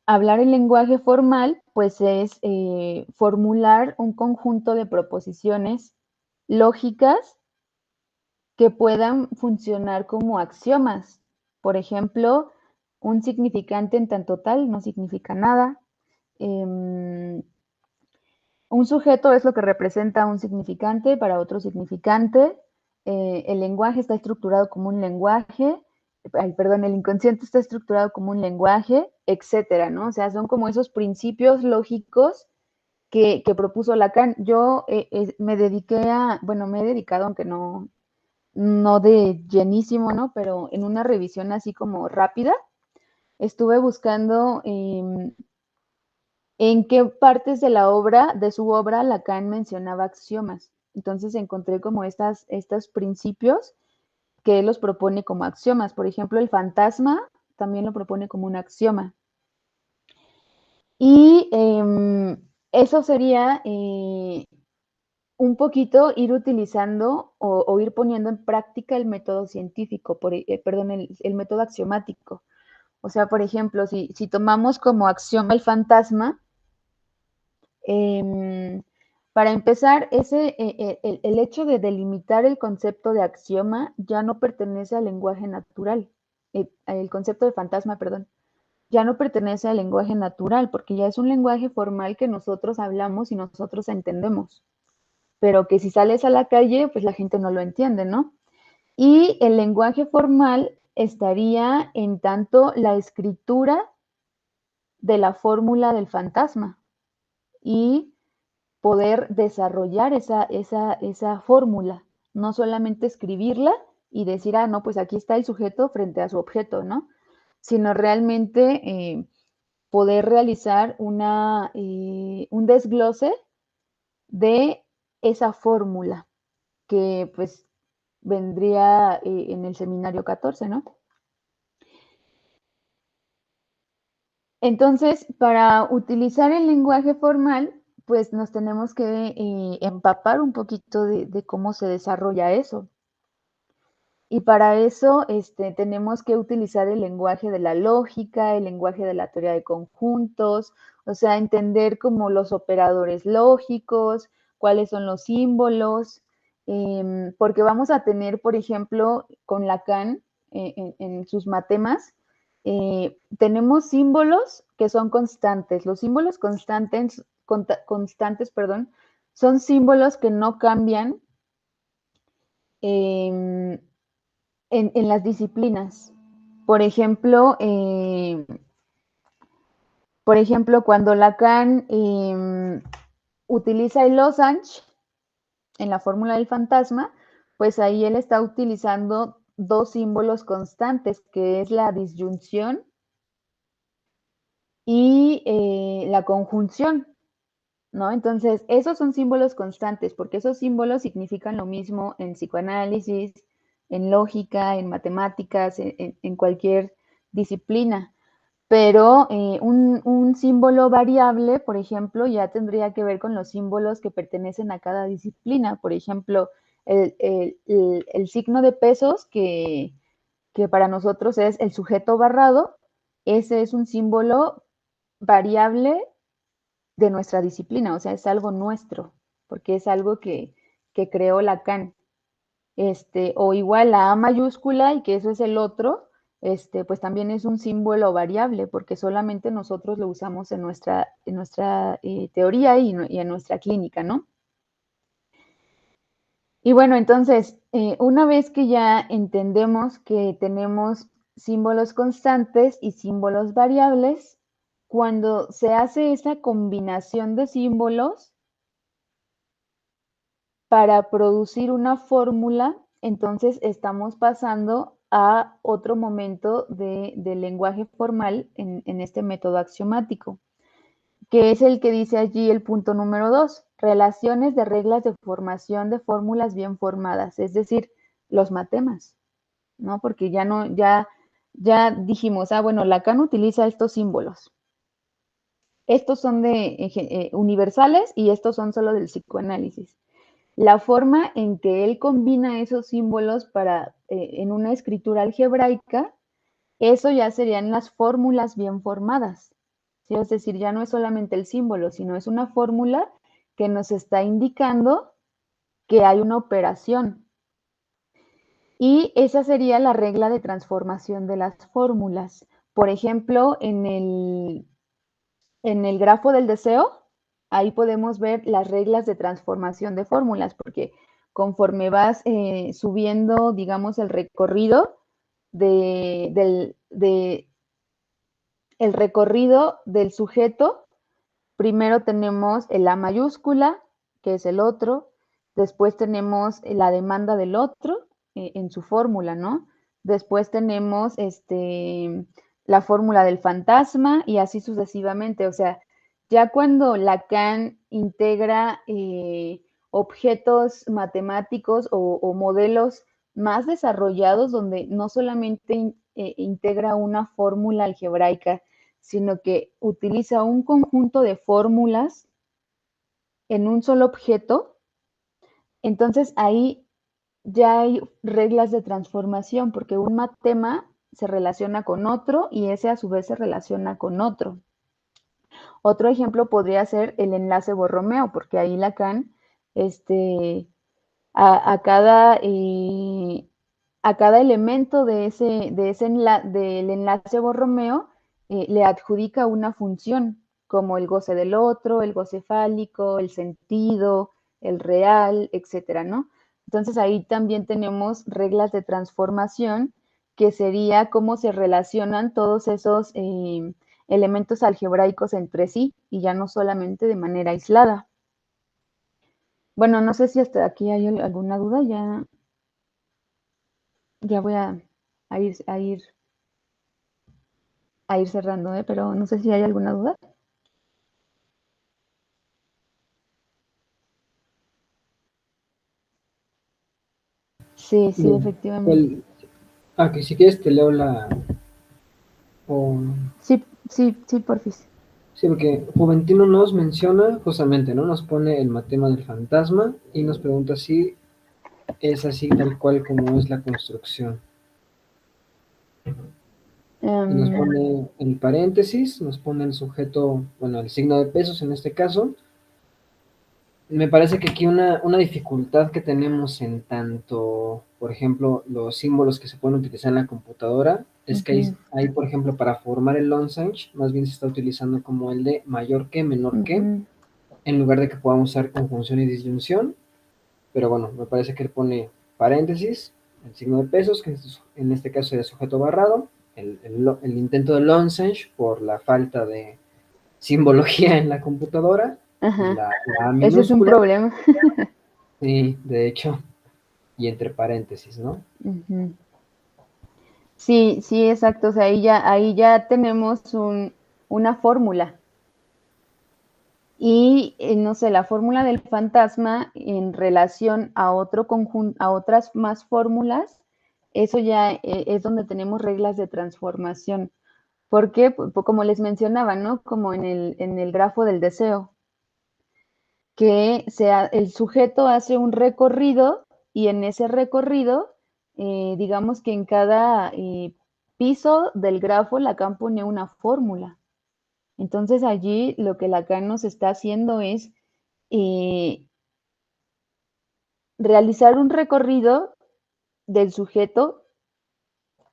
Hablar el lenguaje formal, pues es formular un conjunto de proposiciones lógicas que puedan funcionar como axiomas. Por ejemplo, un significante en tanto tal no significa nada. Un sujeto es lo que representa un significante para otro significante. El lenguaje está estructurado como un lenguaje. El inconsciente está estructurado como un lenguaje, etcétera, ¿no? O sea, son como esos principios lógicos que propuso Lacan. Yo me he dedicado, aunque no de llenísimo, ¿no? Pero en una revisión así como rápida, estuve buscando en qué partes de su obra, Lacan mencionaba axiomas. Entonces encontré como estos principios que él los propone como axiomas. Por ejemplo, el fantasma también lo propone como un axioma. Y eso sería un poquito ir utilizando o ir poniendo en práctica el método científico, el método axiomático. O sea, por ejemplo, si tomamos como axioma el fantasma, para empezar, el hecho de delimitar el concepto de axioma ya no pertenece al lenguaje natural. El concepto de fantasma, perdón, ya no pertenece al lenguaje natural, porque ya es un lenguaje formal que nosotros hablamos y nosotros entendemos, pero que si sales a la calle, pues la gente no lo entiende, ¿no? Y el lenguaje formal estaría en tanto la escritura de la fórmula del fantasma y poder desarrollar esa fórmula, no solamente escribirla y decir, ah, no, pues aquí está el sujeto frente a su objeto, ¿no? Sino realmente poder realizar un desglose de esa fórmula que pues vendría en el seminario 14, ¿no? Entonces, para utilizar el lenguaje formal, pues nos tenemos que empapar un poquito de cómo se desarrolla eso. Y para eso tenemos que utilizar el lenguaje de la lógica, el lenguaje de la teoría de conjuntos, o sea, entender como los operadores lógicos, cuáles son los símbolos, porque vamos a tener, por ejemplo, con Lacan, en sus matemas, tenemos símbolos que son constantes. Los símbolos constantes, perdón, son símbolos que no cambian en las disciplinas. Por ejemplo, cuando Lacan utiliza el losange en la fórmula del fantasma, pues ahí él está utilizando dos símbolos constantes, que es la disyunción y la conjunción, ¿no? Entonces, esos son símbolos constantes, porque esos símbolos significan lo mismo en psicoanálisis, en lógica, en matemáticas, en cualquier disciplina. Pero un símbolo variable, por ejemplo, ya tendría que ver con los símbolos que pertenecen a cada disciplina. Por ejemplo, el signo de pesos, que para nosotros es el sujeto barrado, ese es un símbolo variable de nuestra disciplina, o sea, es algo nuestro, porque es algo que creó Lacan. O igual la A mayúscula, y que eso es el otro, pues también es un símbolo variable, porque solamente nosotros lo usamos en nuestra teoría y en nuestra clínica, ¿no? Y bueno, entonces, una vez que ya entendemos que tenemos símbolos constantes y símbolos variables, cuando se hace esa combinación de símbolos para producir una fórmula, entonces estamos pasando a otro momento del lenguaje formal en este método axiomático, que es el que dice allí el punto número 2, relaciones de reglas de formación de fórmulas bien formadas, es decir, los matemas, ¿no? Porque ya dijimos, bueno, Lacan utiliza estos símbolos. Estos son universales y estos son solo del psicoanálisis. La forma en que él combina esos símbolos en una escritura algebraica, eso ya serían las fórmulas bien formadas, ¿sí? Es decir, ya no es solamente el símbolo, sino es una fórmula que nos está indicando que hay una operación. Y esa sería la regla de transformación de las fórmulas. Por ejemplo, en el grafo del deseo, ahí podemos ver las reglas de transformación de fórmulas, porque conforme vas subiendo, digamos, el recorrido el recorrido del sujeto, primero tenemos el A mayúscula, que es el otro, después tenemos la demanda del otro en su fórmula, ¿no? Después tenemos la fórmula del fantasma y así sucesivamente. O sea, ya cuando Lacan integra objetos matemáticos o modelos más desarrollados donde no solamente integra una fórmula algebraica, sino que utiliza un conjunto de fórmulas en un solo objeto, entonces ahí ya hay reglas de transformación, porque un matema se relaciona con otro y ese a su vez se relaciona con otro. Otro ejemplo podría ser el enlace Borromeo, porque ahí Lacan, a cada elemento del enlace Borromeo le adjudica una función, como el goce del otro, el goce fálico, el sentido, el real, etcétera, ¿no? Entonces ahí también tenemos reglas de transformación, que sería cómo se relacionan todos esos elementos algebraicos entre sí y ya no solamente de manera aislada. Bueno, no sé si hasta aquí hay alguna duda, ya voy a ir cerrando, pero no sé si hay alguna duda. Sí, sí, Bien. efectivamente. Que si quieres te leo la... o- Sí, sí, sí, porfis. sí, porque Juventino nos menciona justamente, ¿no? Nos pone el matema del fantasma y nos pregunta si es así tal cual como es la construcción. Y nos Em, pone el paréntesis, nos pone el sujeto, bueno, el signo de pesos en este caso. Me parece que aquí una dificultad que tenemos en tanto, por ejemplo, los símbolos que se pueden utilizar en la computadora, es que ujú, hay, por ejemplo, para formar el losange, más bien se está utilizando como el de mayor que, menor que, ujú. en lugar de que podamos usar conjunción y disyunción. Pero bueno, me parece que él pone paréntesis, el signo de pesos, que en este caso sería sujeto barrado, el intento de losange por la falta de simbología en la computadora, y Ajá, la A ese es un minúscula, problema. sí, de hecho, y entre paréntesis, ¿no? Ujú. Sí, sí, exacto. O sea, ahí ya tenemos una fórmula. Y no sé, la fórmula del fantasma en relación a otro conjunto, a otras más fórmulas, eso ya es donde tenemos reglas de transformación. Porque, como les mencionaba, ¿no? Como en el grafo del deseo, que el sujeto hace un recorrido y en ese recorrido, digamos que en cada piso del grafo Lacan pone una fórmula. Entonces allí lo que Lacan nos está haciendo es eh, realizar un recorrido del sujeto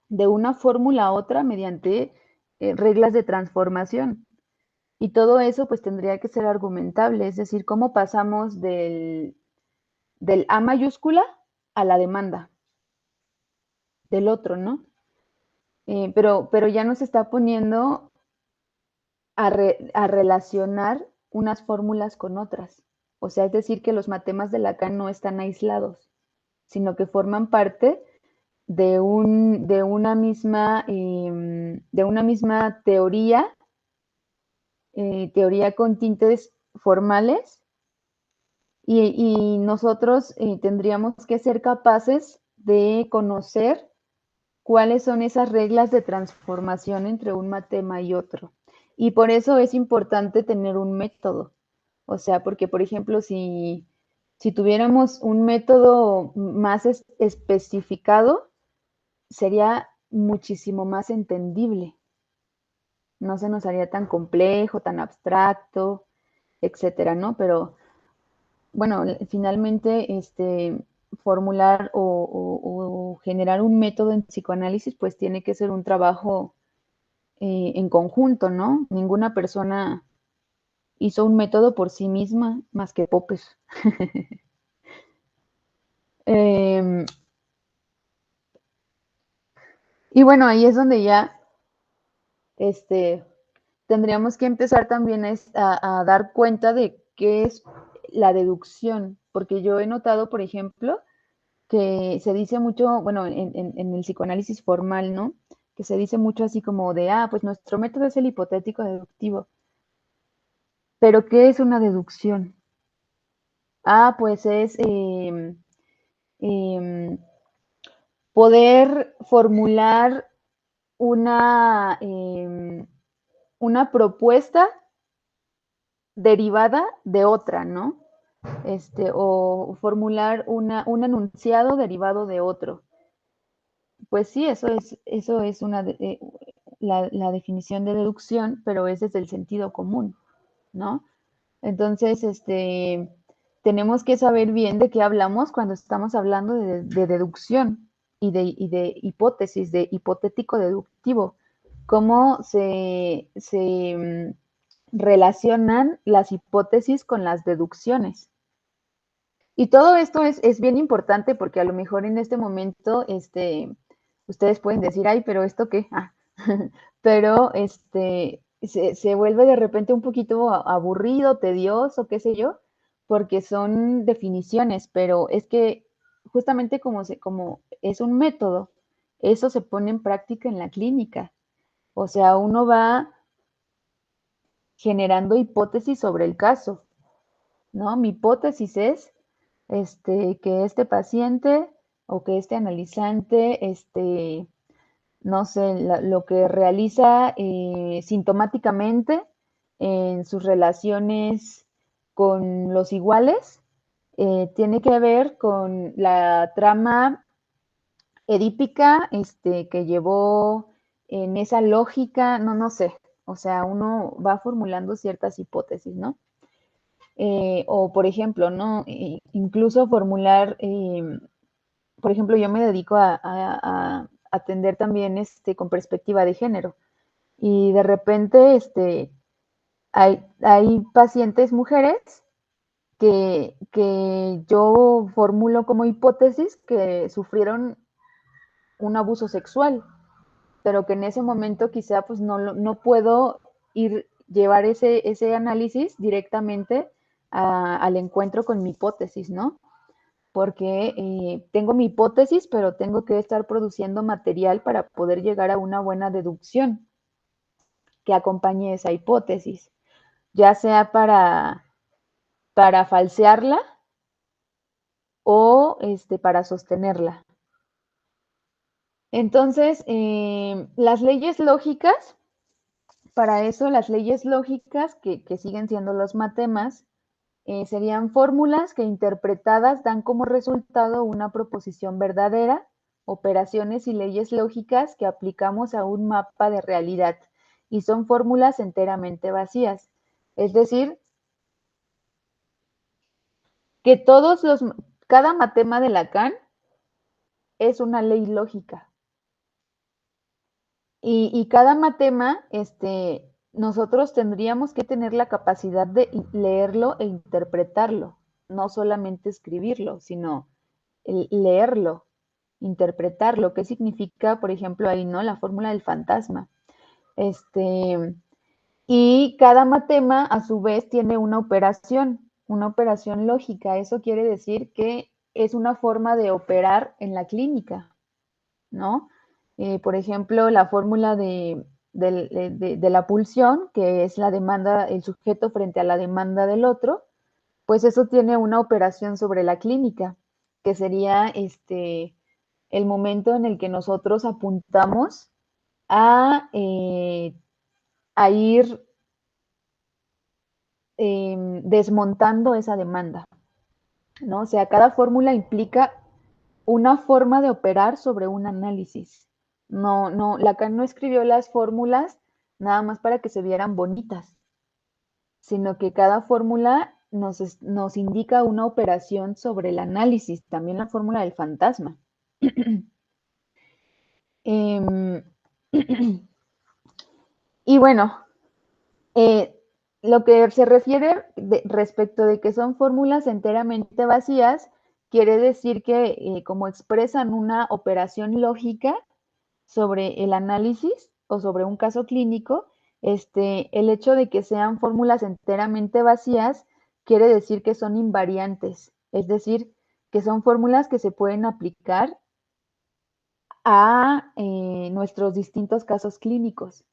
de una fórmula a otra mediante reglas de transformación. Y todo eso pues tendría que ser argumentable, es decir, cómo pasamos del A mayúscula a la demanda del otro, ¿no? Pero ya nos está poniendo a relacionar unas fórmulas con otras. O sea, es decir, que los matemas de Lacan no están aislados, sino que forman parte de una misma teoría, teoría con tintes formales, y nosotros tendríamos que ser capaces de conocer cuáles son esas reglas de transformación entre un matema y otro. Y por eso es importante tener un método. O sea, porque, por ejemplo, si tuviéramos un método más especificado, sería muchísimo más entendible. No se nos haría tan complejo, tan abstracto, etcétera, ¿no? Pero bueno, finalmente, formular o generar un método en psicoanálisis, pues tiene que ser un trabajo en conjunto, ¿no? Ninguna persona hizo un método por sí misma más que Popper. Eh, y bueno, ahí es donde ya este, tendríamos que empezar también a dar cuenta de qué es la deducción, porque yo he notado, por ejemplo, que se dice mucho, bueno, en el psicoanálisis formal, ¿no? Que se dice mucho así como de, pues nuestro método es el hipotético deductivo. Pero, ¿qué es una deducción? Pues es em, poder formular una, una propuesta derivada de otra, ¿no? O formular un enunciado derivado de otro. Pues sí, eso es la definición de deducción, pero es desde el sentido común, ¿no? Entonces, tenemos que saber bien de qué hablamos cuando estamos hablando de deducción y de hipótesis, de hipotético deductivo. Cómo relacionan las hipótesis con las deducciones. Y todo esto es bien importante porque a lo mejor en este momento, ustedes pueden decir, ay, pero ¿esto qué? Pero se vuelve de repente un poquito aburrido, tedioso, qué sé yo, porque son definiciones, pero es que justamente como es un método, eso se pone en práctica en la clínica. O sea, uno va generando hipótesis sobre el caso, ¿no? Mi hipótesis es que este paciente o que este analizante, no sé, lo que realiza sintomáticamente en sus relaciones con los iguales, tiene que ver con la trama edípica que llevó en esa lógica, no sé, o sea, uno va formulando ciertas hipótesis, ¿no? O, por ejemplo, ¿no? Incluso formular, por ejemplo, yo me dedico a atender también con perspectiva de género. Y de repente hay pacientes mujeres que yo formulo como hipótesis que sufrieron un abuso sexual, pero que en ese momento quizá pues no puedo llevar ese análisis directamente al encuentro con mi hipótesis, ¿no? Porque tengo mi hipótesis, pero tengo que estar produciendo material para poder llegar a una buena deducción que acompañe esa hipótesis, ya sea para falsearla o para sostenerla. Entonces, las leyes lógicas, para eso las leyes lógicas, que siguen siendo los matemas, serían fórmulas que interpretadas dan como resultado una proposición verdadera, operaciones y leyes lógicas que aplicamos a un mapa de realidad, y son fórmulas enteramente vacías. Es decir, que cada matema de Lacan es una ley lógica. Y cada matema, nosotros tendríamos que tener la capacidad de leerlo e interpretarlo, no solamente escribirlo, sino leerlo, interpretarlo. ¿Qué significa, por ejemplo, ahí, ¿no? La fórmula del fantasma. Y cada matema, a su vez, tiene una operación lógica. Eso quiere decir que es una forma de operar en la clínica, ¿no? Por ejemplo, la fórmula de la pulsión, que es la demanda, el sujeto frente a la demanda del otro, pues eso tiene una operación sobre la clínica, que sería el momento en el que nosotros apuntamos a ir desmontando esa demanda, ¿no? O sea, cada fórmula implica una forma de operar sobre un análisis. Lacan no escribió las fórmulas nada más para que se vieran bonitas, sino que cada fórmula nos indica una operación sobre el análisis, también la fórmula del fantasma. Y bueno, lo que se refiere respecto de que son fórmulas enteramente vacías, quiere decir que como expresan una operación lógica sobre el análisis o sobre un caso clínico, el hecho de que sean fórmulas enteramente vacías quiere decir que son invariantes, es decir, que son fórmulas que se pueden aplicar a nuestros distintos casos clínicos.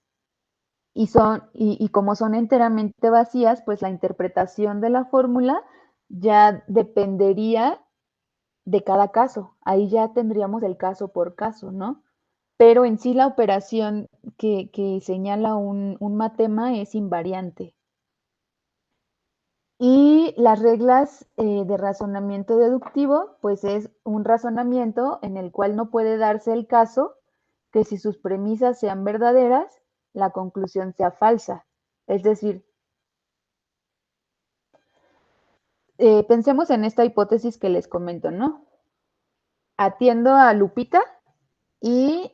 Y como son enteramente vacías, pues la interpretación de la fórmula ya dependería de cada caso. Ahí ya tendríamos el caso por caso, ¿no? Pero en sí la operación que señala un matema es invariante. Y las reglas de razonamiento deductivo, pues es un razonamiento en el cual no puede darse el caso que si sus premisas sean verdaderas, la conclusión sea falsa. Es decir, pensemos en esta hipótesis que les comento, ¿no? Atiendo a Lupita y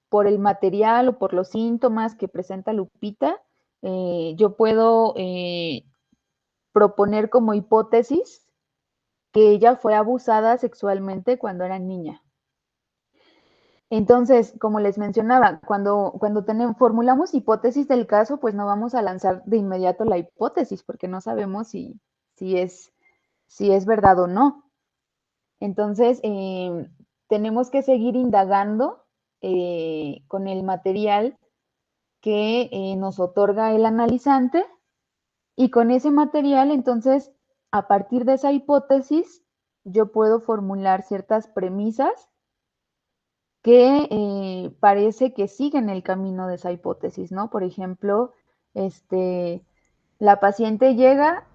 por el material o por los síntomas que presenta Lupita, yo puedo proponer como hipótesis que ella fue abusada sexualmente cuando era niña. Entonces, como les mencionaba, cuando formulamos hipótesis del caso, pues no vamos a lanzar de inmediato la hipótesis porque no sabemos si si es verdad o no. Entonces, tenemos que seguir indagando con el material que nos otorga el analizante, y con ese material, entonces, a partir de esa hipótesis, yo puedo formular ciertas premisas que parece que siguen el camino de esa hipótesis, ¿no? Por ejemplo, la paciente llega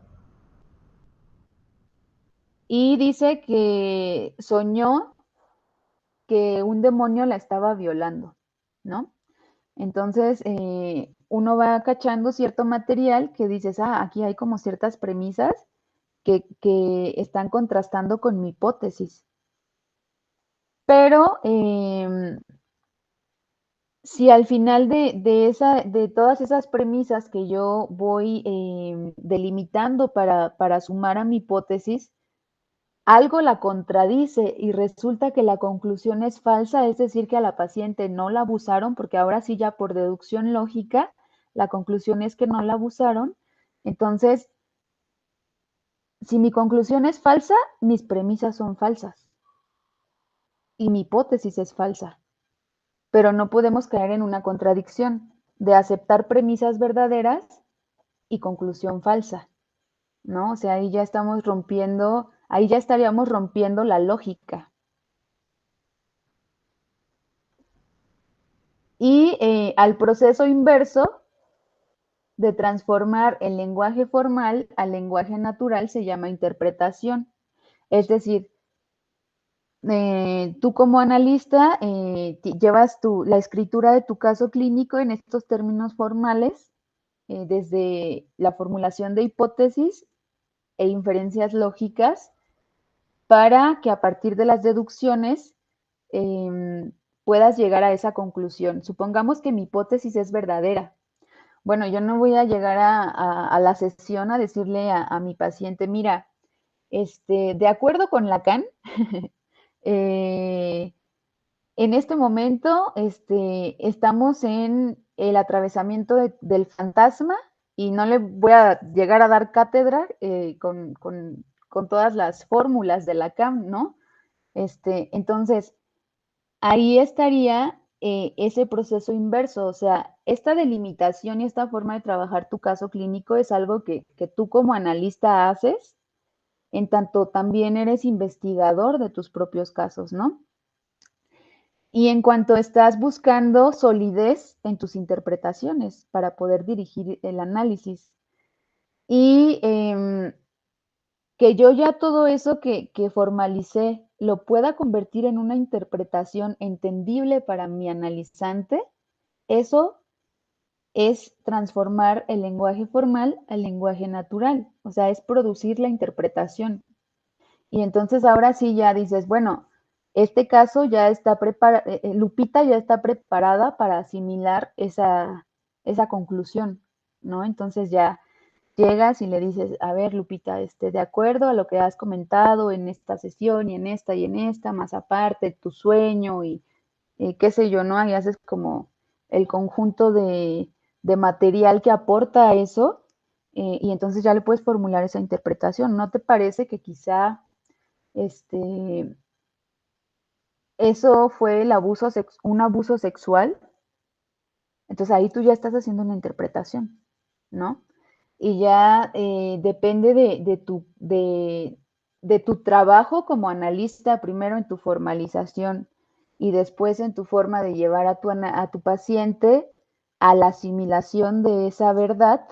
y dice que soñó que un demonio la estaba violando, ¿no? Entonces, uno va cachando cierto material que dices, aquí hay como ciertas premisas que están contrastando con mi hipótesis. Pero si al final de todas esas premisas que yo voy delimitando para sumar a mi hipótesis, algo la contradice y resulta que la conclusión es falsa, es decir, que a la paciente no la abusaron, porque ahora sí ya por deducción lógica, la conclusión es que no la abusaron. Entonces, si mi conclusión es falsa, mis premisas son falsas y mi hipótesis es falsa. Pero no podemos caer en una contradicción de aceptar premisas verdaderas y conclusión falsa, ¿no? O sea, ahí ya estamos rompiendo, ahí ya estaríamos rompiendo la lógica. Y al proceso inverso de transformar el lenguaje formal al lenguaje natural se llama interpretación. Es decir, tú como analista llevas la escritura de tu caso clínico en estos términos formales, desde la formulación de hipótesis e inferencias lógicas, para que a partir de las deducciones puedas llegar a esa conclusión. Supongamos que mi hipótesis es verdadera. Bueno, yo no voy a llegar a la sesión a decirle a mi paciente, mira, de acuerdo con Lacan, en este momento estamos en el atravesamiento del fantasma y no le voy a llegar a dar cátedra con todas las fórmulas de Lacan, ¿no? Entonces, ahí estaría ese proceso inverso, o sea, esta delimitación y esta forma de trabajar tu caso clínico es algo que tú como analista haces, en tanto también eres investigador de tus propios casos, ¿no? Y en cuanto estás buscando solidez en tus interpretaciones para poder dirigir el análisis. Y que yo ya todo eso que formalicé lo pueda convertir en una interpretación entendible para mi analizante, eso es transformar el lenguaje formal al lenguaje natural, o sea, es producir la interpretación. Y entonces ahora sí ya dices, bueno, este caso ya está preparado, Lupita ya está preparada para asimilar esa conclusión, ¿no? Entonces ya llegas y le dices, a ver, Lupita, de acuerdo a lo que has comentado en esta sesión y en esta, más aparte, tu sueño y qué sé yo, ¿no? Ahí haces como el conjunto de material que aporta a eso y entonces ya le puedes formular esa interpretación. ¿No te parece que quizá este, eso fue un abuso sexual? Entonces ahí tú ya estás haciendo una interpretación, ¿no? Y ya depende de tu trabajo como analista, primero en tu formalización y después en tu forma de llevar a tu paciente a la asimilación de esa verdad,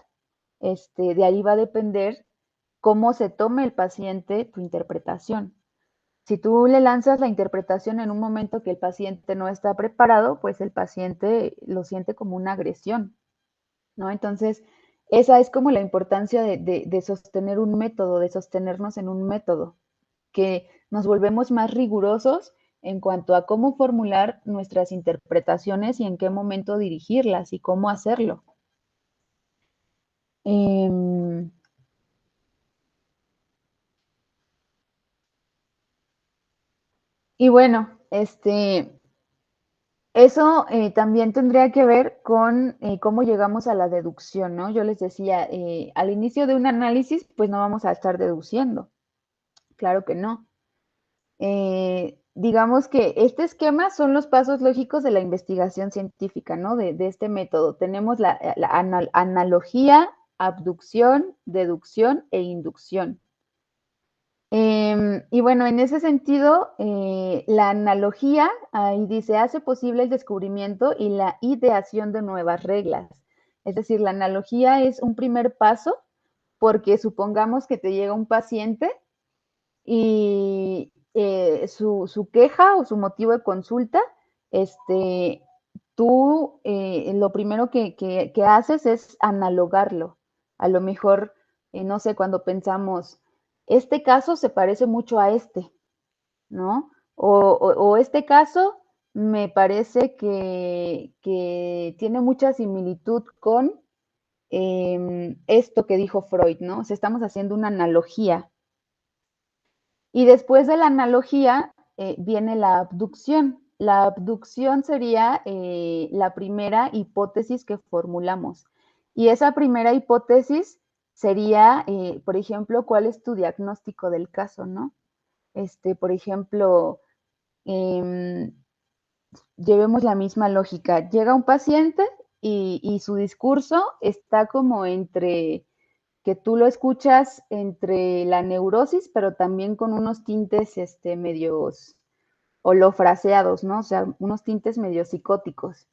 de ahí va a depender cómo se tome el paciente tu interpretación. Si tú le lanzas la interpretación en un momento que el paciente no está preparado, pues el paciente lo siente como una agresión, ¿no? Entonces, esa es como la importancia de sostener un método, de sostenernos en un método, que nos volvemos más rigurosos en cuanto a cómo formular nuestras interpretaciones y en qué momento dirigirlas y cómo hacerlo. Y bueno, Eso también tendría que ver con cómo llegamos a la deducción, ¿no? Yo les decía, al inicio de un análisis, pues no vamos a estar deduciendo, claro que no. Digamos que este esquema son los pasos lógicos de la investigación científica, ¿no? De este método. Tenemos la analogía, abducción, deducción e inducción. Y bueno, en ese sentido, la analogía, ahí dice, hace posible el descubrimiento y la ideación de nuevas reglas. Es decir, la analogía es un primer paso porque supongamos que te llega un paciente y su queja o su motivo de consulta, tú lo primero que haces es analogarlo. A lo mejor, no sé, cuando pensamos, este caso se parece mucho a este, ¿no? O este caso me parece que tiene mucha similitud con esto que dijo Freud, ¿no? O sea, estamos haciendo una analogía. Y después de la analogía viene la abducción. La abducción sería la primera hipótesis que formulamos. Y esa primera hipótesis sería, por ejemplo, ¿cuál es tu diagnóstico del caso, no? Por ejemplo, llevemos la misma lógica. Llega un paciente y su discurso está como entre que tú lo escuchas entre la neurosis, pero también con unos tintes medios holofraseados, ¿no? O sea, unos tintes medio psicóticos.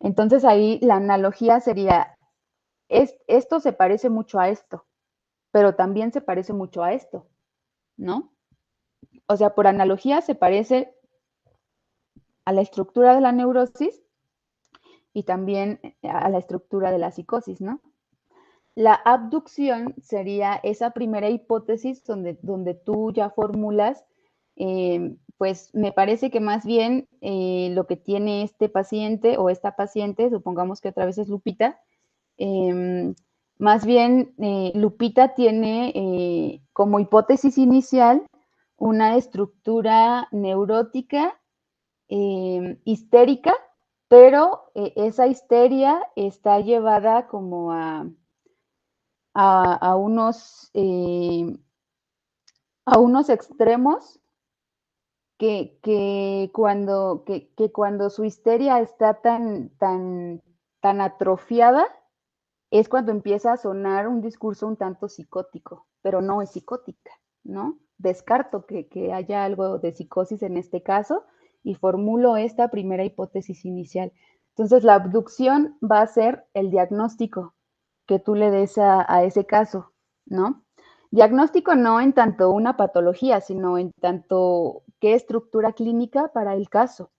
Entonces ahí la analogía sería, esto se parece mucho a esto, pero también se parece mucho a esto, ¿no? O sea, por analogía se parece a la estructura de la neurosis y también a la estructura de la psicosis, ¿no? La abducción sería esa primera hipótesis donde tú ya formulas, pues me parece que más bien lo que tiene este paciente o esta paciente, supongamos que otra vez es Lupita, más bien Lupita tiene como hipótesis inicial una estructura neurótica histérica, pero esa histeria está llevada como a unos extremos que cuando su histeria está tan atrofiada, es cuando empieza a sonar un discurso un tanto psicótico, pero no es psicótica, ¿no? Descarto que haya algo de psicosis en este caso y formulo esta primera hipótesis inicial. Entonces, la abducción va a ser el diagnóstico que tú le des a ese caso, ¿no? Diagnóstico no en tanto una patología, sino en tanto qué estructura clínica para el caso.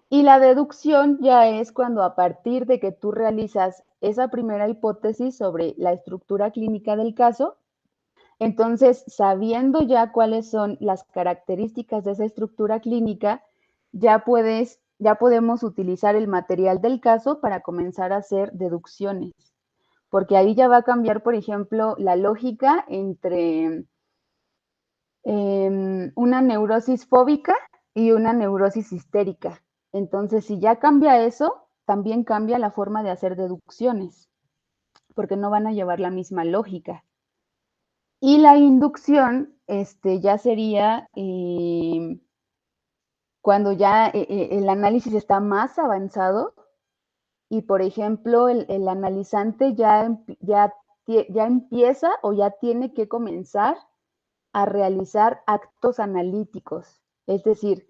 Y la deducción ya es cuando a partir de que tú realizas esa primera hipótesis sobre la estructura clínica del caso, entonces sabiendo ya cuáles son las características de esa estructura clínica, ya podemos utilizar el material del caso para comenzar a hacer deducciones, porque ahí ya va a cambiar, por ejemplo, la lógica entre una neurosis fóbica y una neurosis histérica. Entonces, si ya cambia eso, también cambia la forma de hacer deducciones, porque no van a llevar la misma lógica. Y la inducción ya sería cuando ya el análisis está más avanzado y, por ejemplo, el analizante ya empieza o ya tiene que comenzar a realizar actos analíticos, es decir,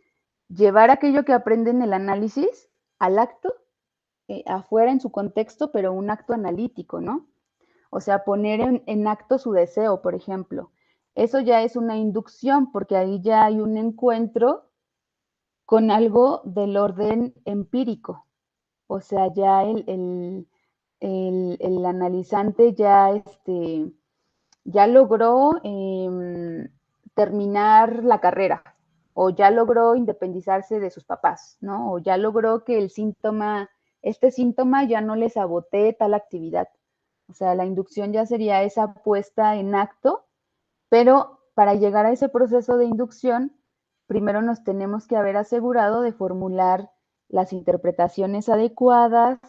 llevar aquello que aprende en el análisis al acto, afuera en su contexto, pero un acto analítico, ¿no? O sea, poner en acto su deseo, por ejemplo. Eso ya es una inducción, porque ahí ya hay un encuentro con algo del orden empírico. O sea, ya el analizante ya logró terminar la carrera o ya logró independizarse de sus papás, ¿no? O ya logró que este síntoma ya no le sabotee tal actividad. O sea, la inducción ya sería esa puesta en acto, pero para llegar a ese proceso de inducción, primero nos tenemos que haber asegurado de formular las interpretaciones adecuadas,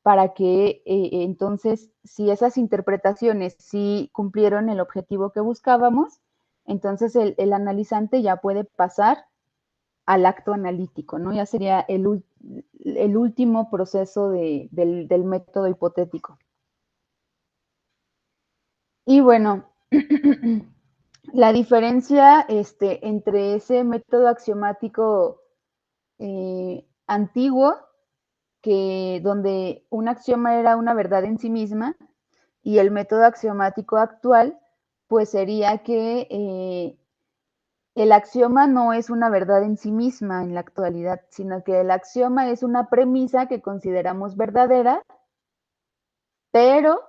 para que entonces, si esas interpretaciones sí cumplieron el objetivo que buscábamos, entonces el analizante ya puede pasar al acto analítico, ¿no? Ya sería el último proceso del método hipotético. Y bueno, la diferencia entre ese método axiomático antiguo, donde un axioma era una verdad en sí misma, y el método axiomático actual, pues sería que el axioma no es una verdad en sí misma en la actualidad, sino que el axioma es una premisa que consideramos verdadera, pero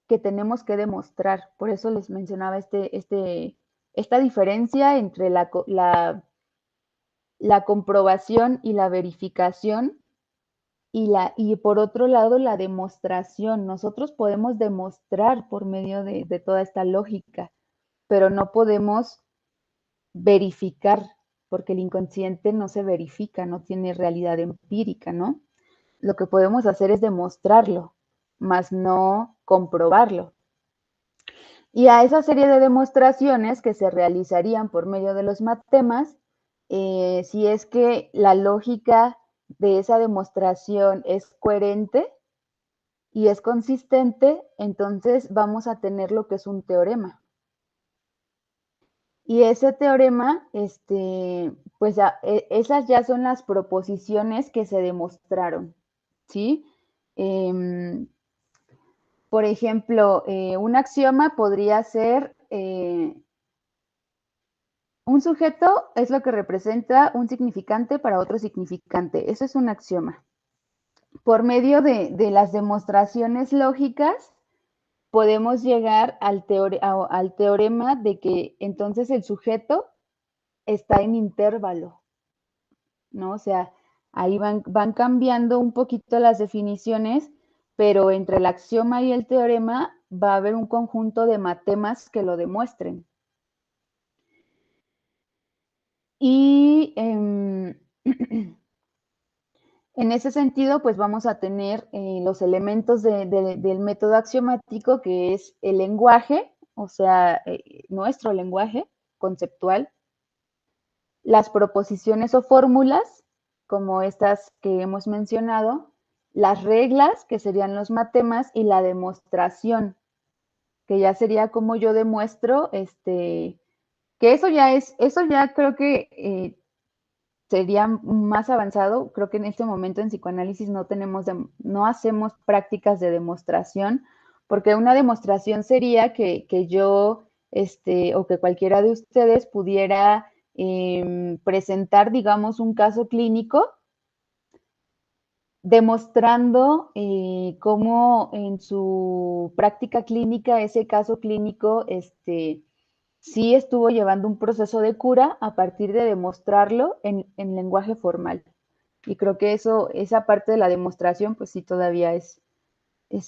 que tenemos que demostrar. Por eso les mencionaba esta diferencia entre la comprobación y la verificación, y por otro lado la demostración. Nosotros podemos demostrar por medio de toda esta lógica, pero no podemos verificar, porque el inconsciente no se verifica, no tiene realidad empírica, ¿no? Lo que podemos hacer es demostrarlo, más no comprobarlo. Y a esa serie de demostraciones que se realizarían por medio de los matemas, si es que la lógica de esa demostración es coherente y es consistente, entonces vamos a tener lo que es un teorema. Y ese teorema, pues esas ya son las proposiciones que se demostraron, ¿sí? Por ejemplo, un axioma podría ser un sujeto es lo que representa un significante para otro significante. Eso es un axioma. Por medio de las demostraciones lógicas, podemos llegar al teorema de que entonces el sujeto está en intervalo, ¿no? O sea, ahí van cambiando un poquito las definiciones, pero entre el axioma y el teorema va a haber un conjunto de matemas que lo demuestren. Y en ese sentido, pues vamos a tener los elementos del método axiomático, que es el lenguaje, o sea, nuestro lenguaje conceptual, las proposiciones o fórmulas, como estas que hemos mencionado, las reglas, que serían los matemas, y la demostración, que ya sería como yo demuestro, que eso ya creo que sería más avanzado. Creo que en este momento en psicoanálisis no hacemos prácticas de demostración, porque una demostración sería que yo, o que cualquiera de ustedes pudiera presentar, digamos, un caso clínico demostrando cómo en su práctica clínica ese caso clínico sí estuvo llevando un proceso de cura a partir de demostrarlo en lenguaje formal. Y creo que esa parte de la demostración, pues sí, todavía es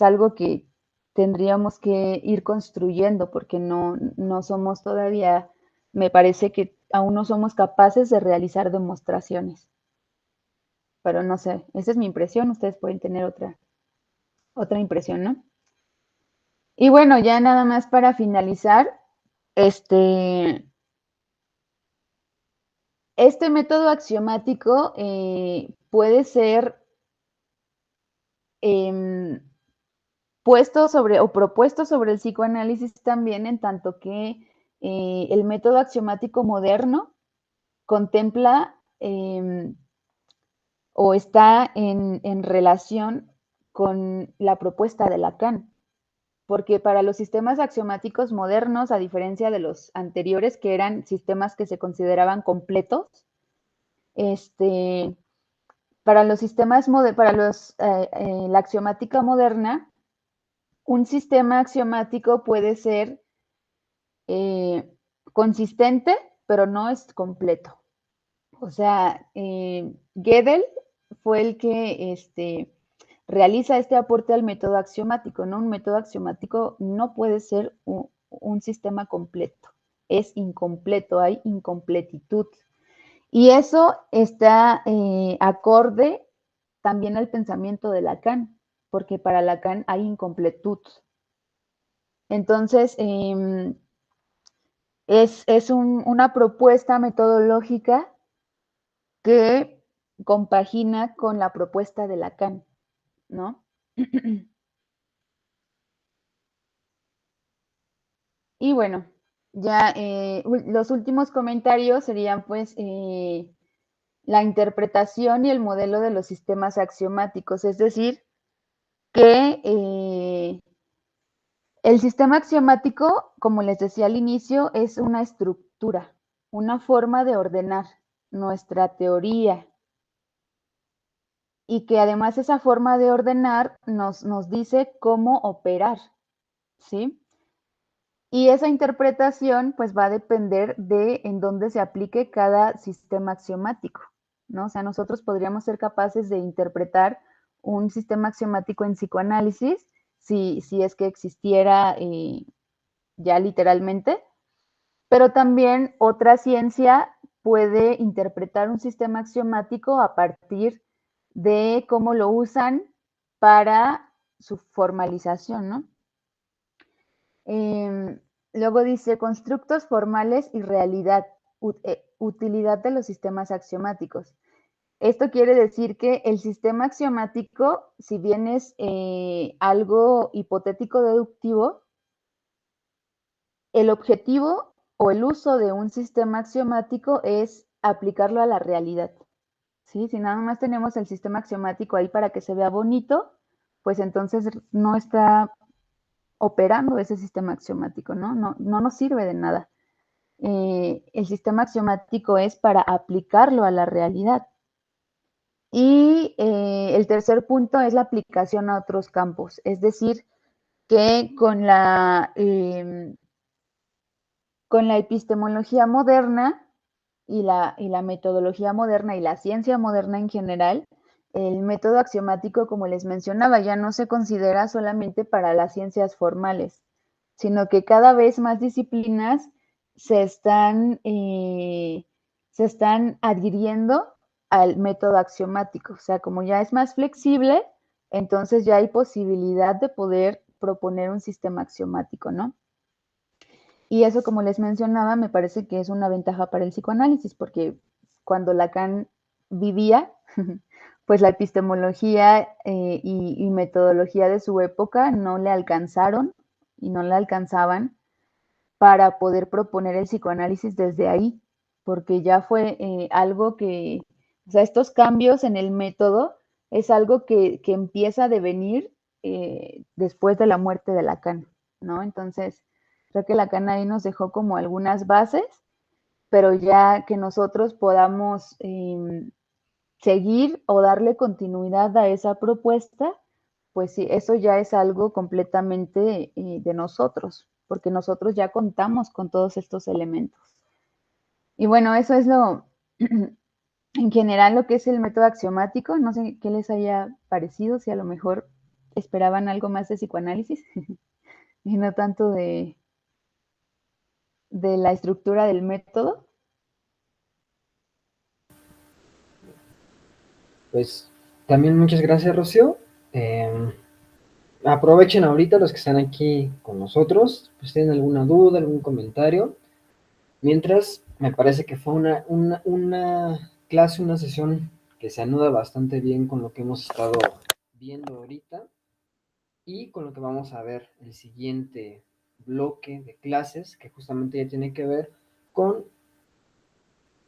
algo que tendríamos que ir construyendo, porque no somos todavía, me parece que aún no somos capaces de realizar demostraciones. Pero no sé, esa es mi impresión, ustedes pueden tener otra impresión, ¿no? Y bueno, ya nada más para finalizar, este método axiomático puede ser puesto sobre o propuesto sobre el psicoanálisis también, en tanto que el método axiomático moderno contempla o está en relación con la propuesta de Lacan. Porque para los sistemas axiomáticos modernos, a diferencia de los anteriores, que eran sistemas que se consideraban completos, para los sistemas, la axiomática moderna, un sistema axiomático puede ser consistente, pero no es completo. O sea, Gödel fue el que realiza este aporte al método axiomático, ¿no? Un método axiomático no puede ser un sistema completo, es incompleto, hay incompletitud. Y eso está acorde también al pensamiento de Lacan, porque para Lacan hay incompletud. Entonces, es una propuesta metodológica que compagina con la propuesta de Lacan, ¿no? Y bueno, ya los últimos comentarios serían pues la interpretación y el modelo de los sistemas axiomáticos, es decir, que el sistema axiomático, como les decía al inicio, es una estructura, una forma de ordenar nuestra teoría y que además esa forma de ordenar nos dice cómo operar, ¿sí? Y esa interpretación pues va a depender de en dónde se aplique cada sistema axiomático, ¿no? O sea, nosotros podríamos ser capaces de interpretar un sistema axiomático en psicoanálisis si es que existiera ya literalmente, pero también otra ciencia puede interpretar un sistema axiomático a partir de cómo lo usan para su formalización, ¿no? Luego dice constructos formales y realidad, utilidad de los sistemas axiomáticos. Esto quiere decir que el sistema axiomático, si bien es algo hipotético deductivo, el objetivo o el uso de un sistema axiomático es aplicarlo a la realidad. ¿Sí? Si nada más tenemos el sistema axiomático ahí para que se vea bonito, pues entonces no está operando ese sistema axiomático, ¿no? No nos sirve de nada. El sistema axiomático es para aplicarlo a la realidad. Y el tercer punto es la aplicación a otros campos, es decir, que con la epistemología moderna y la metodología moderna y la ciencia moderna en general, el método axiomático, como les mencionaba, ya no se considera solamente para las ciencias formales, sino que cada vez más disciplinas se están adhiriendo al método axiomático. O sea, como ya es más flexible, entonces ya hay posibilidad de poder proponer un sistema axiomático, ¿no? Y eso, como les mencionaba, me parece que es una ventaja para el psicoanálisis, porque cuando Lacan vivía, pues la epistemología y metodología de su época no le alcanzaron y no le alcanzaban para poder proponer el psicoanálisis desde ahí, porque ya fue algo que, o sea, estos cambios en el método es algo que empieza a devenir después de la muerte de Lacan, ¿no? Entonces, creo que Lacan ahí nos dejó como algunas bases, pero ya que nosotros podamos seguir o darle continuidad a esa propuesta, pues sí, eso ya es algo completamente de nosotros, porque nosotros ya contamos con todos estos elementos. Y bueno, eso es en general lo que es el método axiomático. No sé qué les haya parecido, si a lo mejor esperaban algo más de psicoanálisis y no tanto de la estructura del método. Pues también muchas gracias, Rocío. Aprovechen ahorita los que están aquí con nosotros, pues tienen alguna duda, algún comentario. Mientras, me parece que fue una clase, una sesión que se anuda bastante bien con lo que hemos estado viendo ahorita y con lo que vamos a ver el siguiente bloque de clases, que justamente ya tiene que ver con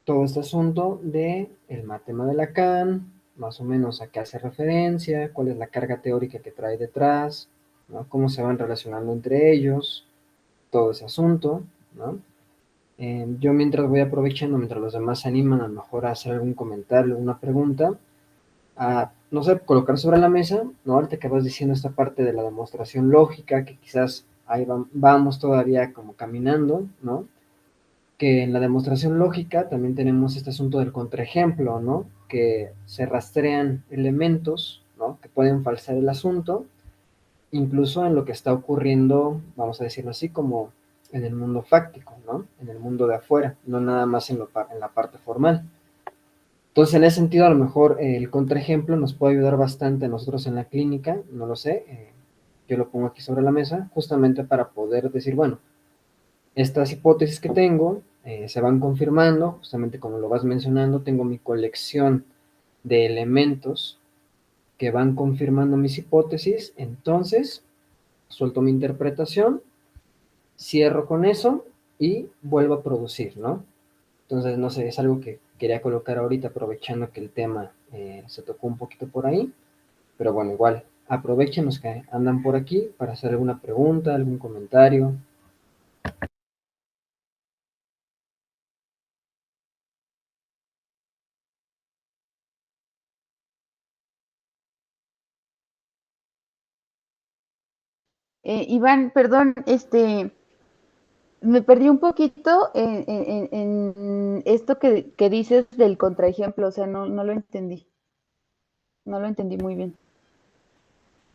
todo este asunto de el matema de Lacan, más o menos a qué hace referencia, cuál es la carga teórica que trae detrás, ¿no? Cómo se van relacionando entre ellos, todo ese asunto, ¿no? Yo mientras voy aprovechando, mientras los demás se animan a lo mejor a hacer algún comentario, alguna pregunta, a, no sé, colocar sobre la mesa, ¿no? Ahorita que vas diciendo esta parte de la demostración lógica, que quizás ahí vamos todavía como caminando, ¿no? Que en la demostración lógica también tenemos este asunto del contraejemplo, ¿no? Que se rastrean elementos, ¿no? Que pueden falsear el asunto, incluso en lo que está ocurriendo, vamos a decirlo así, como en el mundo fáctico, ¿no? En el mundo de afuera, no nada más en la parte formal. Entonces, en ese sentido, a lo mejor el contraejemplo nos puede ayudar bastante a nosotros en la clínica, no lo sé, yo lo pongo aquí sobre la mesa, justamente para poder decir, bueno, estas hipótesis que tengo se van confirmando, justamente como lo vas mencionando, tengo mi colección de elementos que van confirmando mis hipótesis, entonces suelto mi interpretación, cierro con eso y vuelvo a producir, ¿no? Entonces, no sé, es algo que quería colocar ahorita, aprovechando que el tema se tocó un poquito por ahí, pero bueno, igual, aprovechen los que andan por aquí para hacer alguna pregunta, algún comentario. Iván, perdón, me perdí un poquito en esto que dices del contraejemplo, o sea, no lo entendí, no lo entendí muy bien.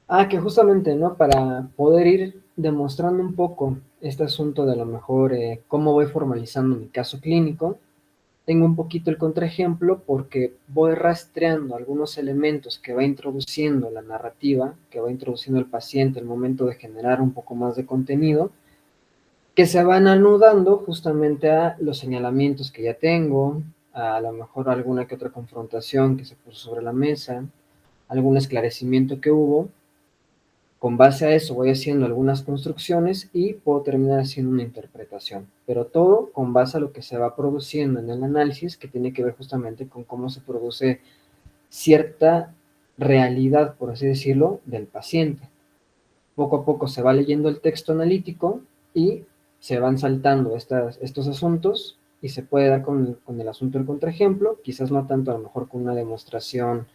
Ah, que justamente, ¿no? Para poder ir demostrando un poco este asunto de a lo mejor cómo voy formalizando mi caso clínico, tengo un poquito el contraejemplo porque voy rastreando algunos elementos que va introduciendo la narrativa, que va introduciendo el paciente al momento de generar un poco más de contenido, que se van anudando justamente a los señalamientos que ya tengo, a lo mejor alguna que otra confrontación que se puso sobre la mesa, algún esclarecimiento que hubo. Con base a eso voy haciendo algunas construcciones y puedo terminar haciendo una interpretación, pero todo con base a lo que se va produciendo en el análisis, que tiene que ver justamente con cómo se produce cierta realidad, por así decirlo, del paciente. Poco a poco se va leyendo el texto analítico y se van saltando estos asuntos y se puede dar con el asunto del contraejemplo, quizás no tanto a lo mejor con una demostración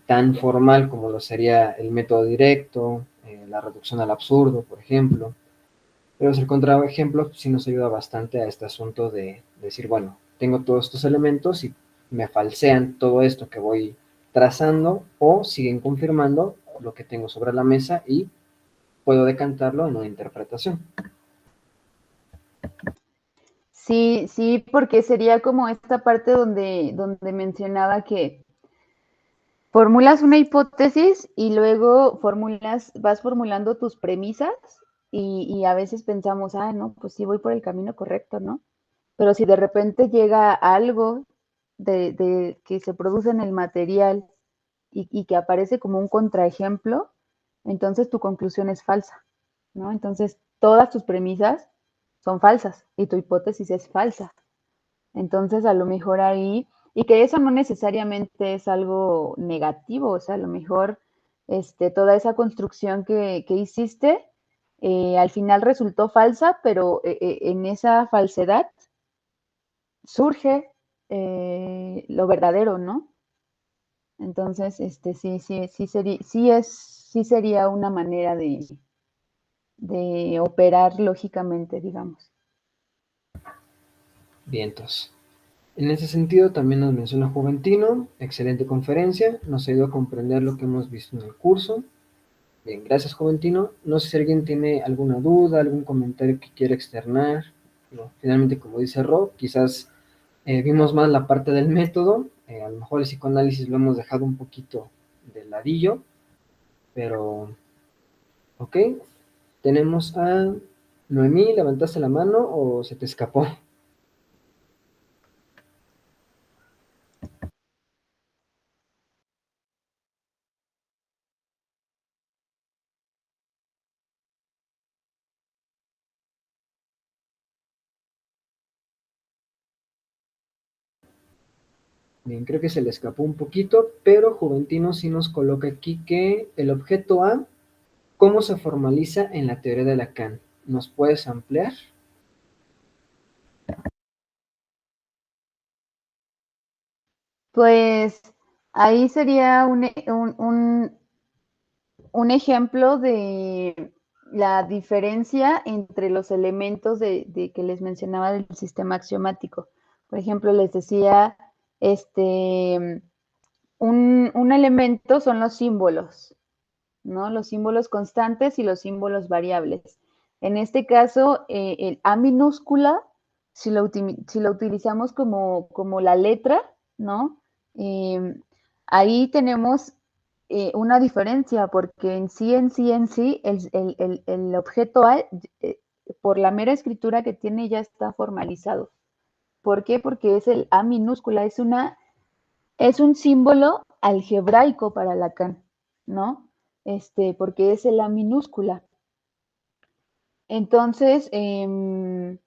tan formal como lo sería el método directo, la reducción al absurdo, por ejemplo. Pero el contraejemplo sí nos ayuda bastante a este asunto de decir, bueno, tengo todos estos elementos y me falsean todo esto que voy trazando o siguen confirmando lo que tengo sobre la mesa y puedo decantarlo en una interpretación. Sí, sí, porque sería como esta parte donde mencionaba que formulas una hipótesis y luego vas formulando tus premisas y a veces pensamos, ah, no, pues sí voy por el camino correcto, ¿no? Pero si de repente llega algo de que se produce en el material y que aparece como un contraejemplo, entonces tu conclusión es falsa, ¿no? Entonces todas tus premisas son falsas y tu hipótesis es falsa. Entonces, a lo mejor ahí, y que eso no necesariamente es algo negativo, o sea, a lo mejor toda esa construcción que hiciste al final resultó falsa, pero en esa falsedad surge lo verdadero, ¿no? Entonces, sí sería una manera de operar lógicamente, digamos. Vientos. En ese sentido, también nos menciona Juventino, excelente conferencia, nos ayudó a comprender lo que hemos visto en el curso. Bien, gracias Juventino. No sé si alguien tiene alguna duda, algún comentario que quiera externar. No, finalmente, como dice Rob, quizás vimos más la parte del método, a lo mejor el psicoanálisis lo hemos dejado un poquito de ladillo, pero ok. Tenemos a Noemí, ¿levantaste la mano o se te escapó? Bien, creo que se le escapó un poquito, pero Juventino sí nos coloca aquí que el objeto A, ¿cómo se formaliza en la teoría de Lacan? ¿Nos puedes ampliar? Pues ahí sería un ejemplo de la diferencia entre los elementos que les mencionaba del sistema axiomático. Por ejemplo, les decía, un elemento son los símbolos, ¿no? Los símbolos constantes y los símbolos variables. En este caso, el A minúscula, si lo utilizamos como la letra ¿no? Ahí tenemos una diferencia, porque en sí, el objeto A, por la mera escritura que tiene, ya está formalizado. ¿Por qué? Porque es el A minúscula, es un símbolo algebraico para Lacan, ¿no? Porque es el A minúscula. Entonces, el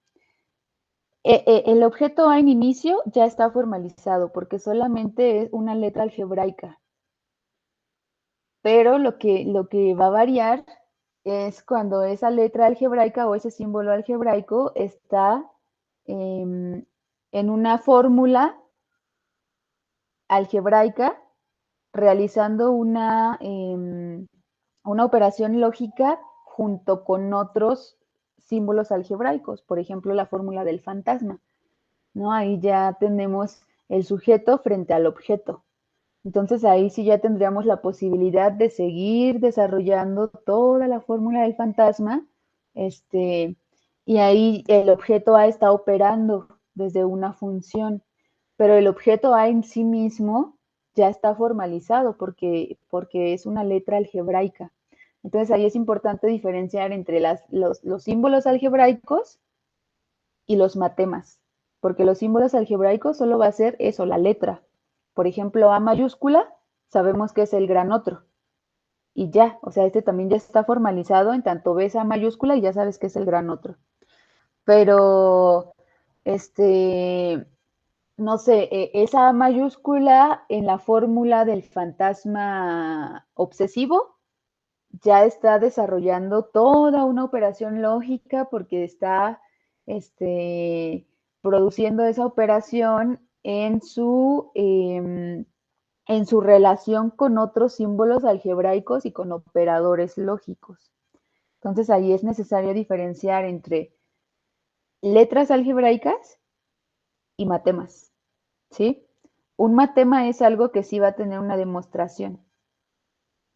objeto A en inicio ya está formalizado porque solamente es una letra algebraica. Pero lo que va a variar es cuando esa letra algebraica o ese símbolo algebraico está en una fórmula algebraica realizando una operación lógica junto con otros símbolos algebraicos, por ejemplo, la fórmula del fantasma, ¿no? Ahí ya tenemos el sujeto frente al objeto. Entonces ahí sí ya tendríamos la posibilidad de seguir desarrollando toda la fórmula del fantasma, y ahí el objeto A está operando desde una función, pero el objeto A en sí mismo ya está formalizado porque es una letra algebraica. Entonces ahí es importante diferenciar entre los símbolos algebraicos y los matemas, porque los símbolos algebraicos solo va a ser eso, la letra. Por ejemplo, A mayúscula, sabemos que es el gran otro. Y ya, o sea, también ya está formalizado, en tanto ves A mayúscula y ya sabes que es el gran otro. Pero, no sé, esa A mayúscula en la fórmula del fantasma obsesivo ya está desarrollando toda una operación lógica porque está produciendo esa operación en su relación con otros símbolos algebraicos y con operadores lógicos. Entonces ahí es necesario diferenciar entre letras algebraicas y matemas, ¿sí? Un matema es algo que sí va a tener una demostración,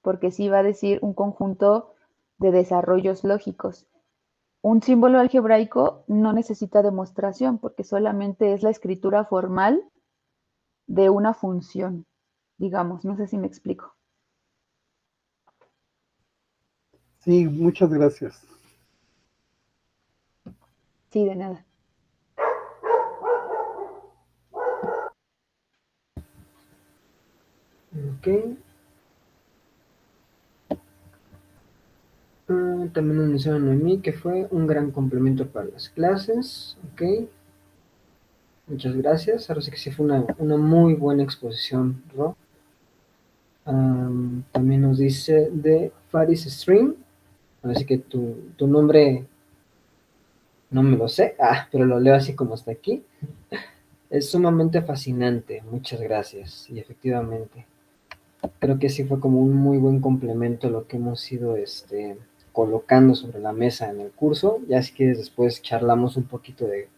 porque sí va a decir un conjunto de desarrollos lógicos. Un símbolo algebraico no necesita demostración porque solamente es la escritura formal de una función, digamos, no sé si me explico. Sí, muchas gracias. Sí, de nada. Ok. También nos menciona Noemí que fue un gran complemento para las clases. Ok. Muchas gracias. Ahora sí que sí fue una muy buena exposición, Ro. También nos dice de Faris Stream. Así que tu nombre no me lo sé, pero lo leo así como está aquí. Es sumamente fascinante, muchas gracias. Y efectivamente, creo que sí fue como un muy buen complemento lo que hemos ido colocando sobre la mesa en el curso. Ya si quieres después charlamos un poquito de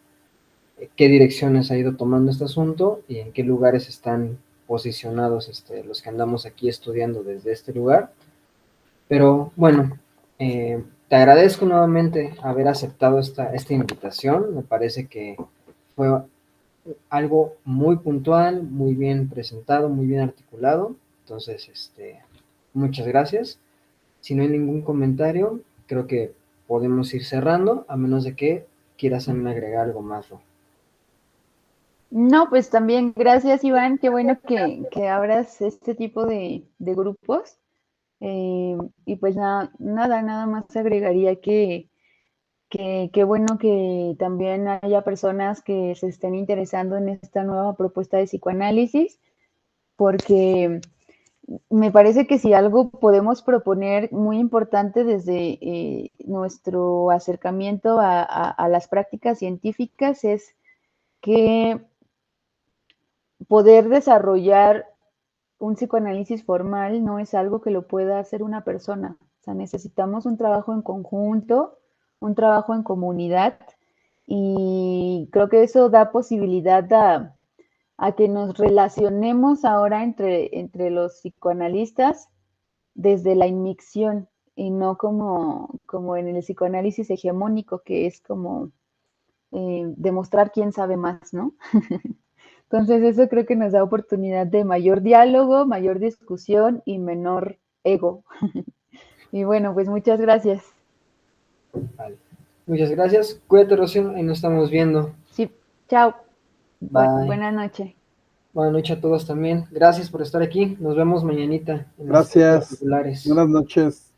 qué direcciones ha ido tomando este asunto y en qué lugares están posicionados los que andamos aquí estudiando desde este lugar. Pero bueno, te agradezco nuevamente haber aceptado esta invitación. Me parece que fue algo muy puntual, muy bien presentado, muy bien articulado. Entonces, muchas gracias. Si no hay ningún comentario, creo que podemos ir cerrando, a menos de que quieras agregar algo más, Ro. No, pues también gracias, Iván. Qué bueno que abras este tipo de grupos. Y pues nada más agregaría que qué bueno que también haya personas que se estén interesando en esta nueva propuesta de psicoanálisis, porque me parece que si algo podemos proponer muy importante desde nuestro acercamiento a las prácticas científicas es que poder desarrollar un psicoanálisis formal no es algo que lo pueda hacer una persona. O sea, necesitamos un trabajo en conjunto, un trabajo en comunidad, y creo que eso da posibilidad a que nos relacionemos ahora entre los psicoanalistas desde la inmixción y no como en el psicoanálisis hegemónico, que es como demostrar quién sabe más, ¿no? Entonces eso creo que nos da oportunidad de mayor diálogo, mayor discusión y menor ego. Y bueno, pues muchas gracias. Vale. Muchas gracias. Cuídate, Rocío, y nos estamos viendo. Sí, chao. Bye. Buena noche. Buenas noches a todos también. Gracias por estar aquí. Nos vemos mañanita en las Gracias. particulares. Buenas noches.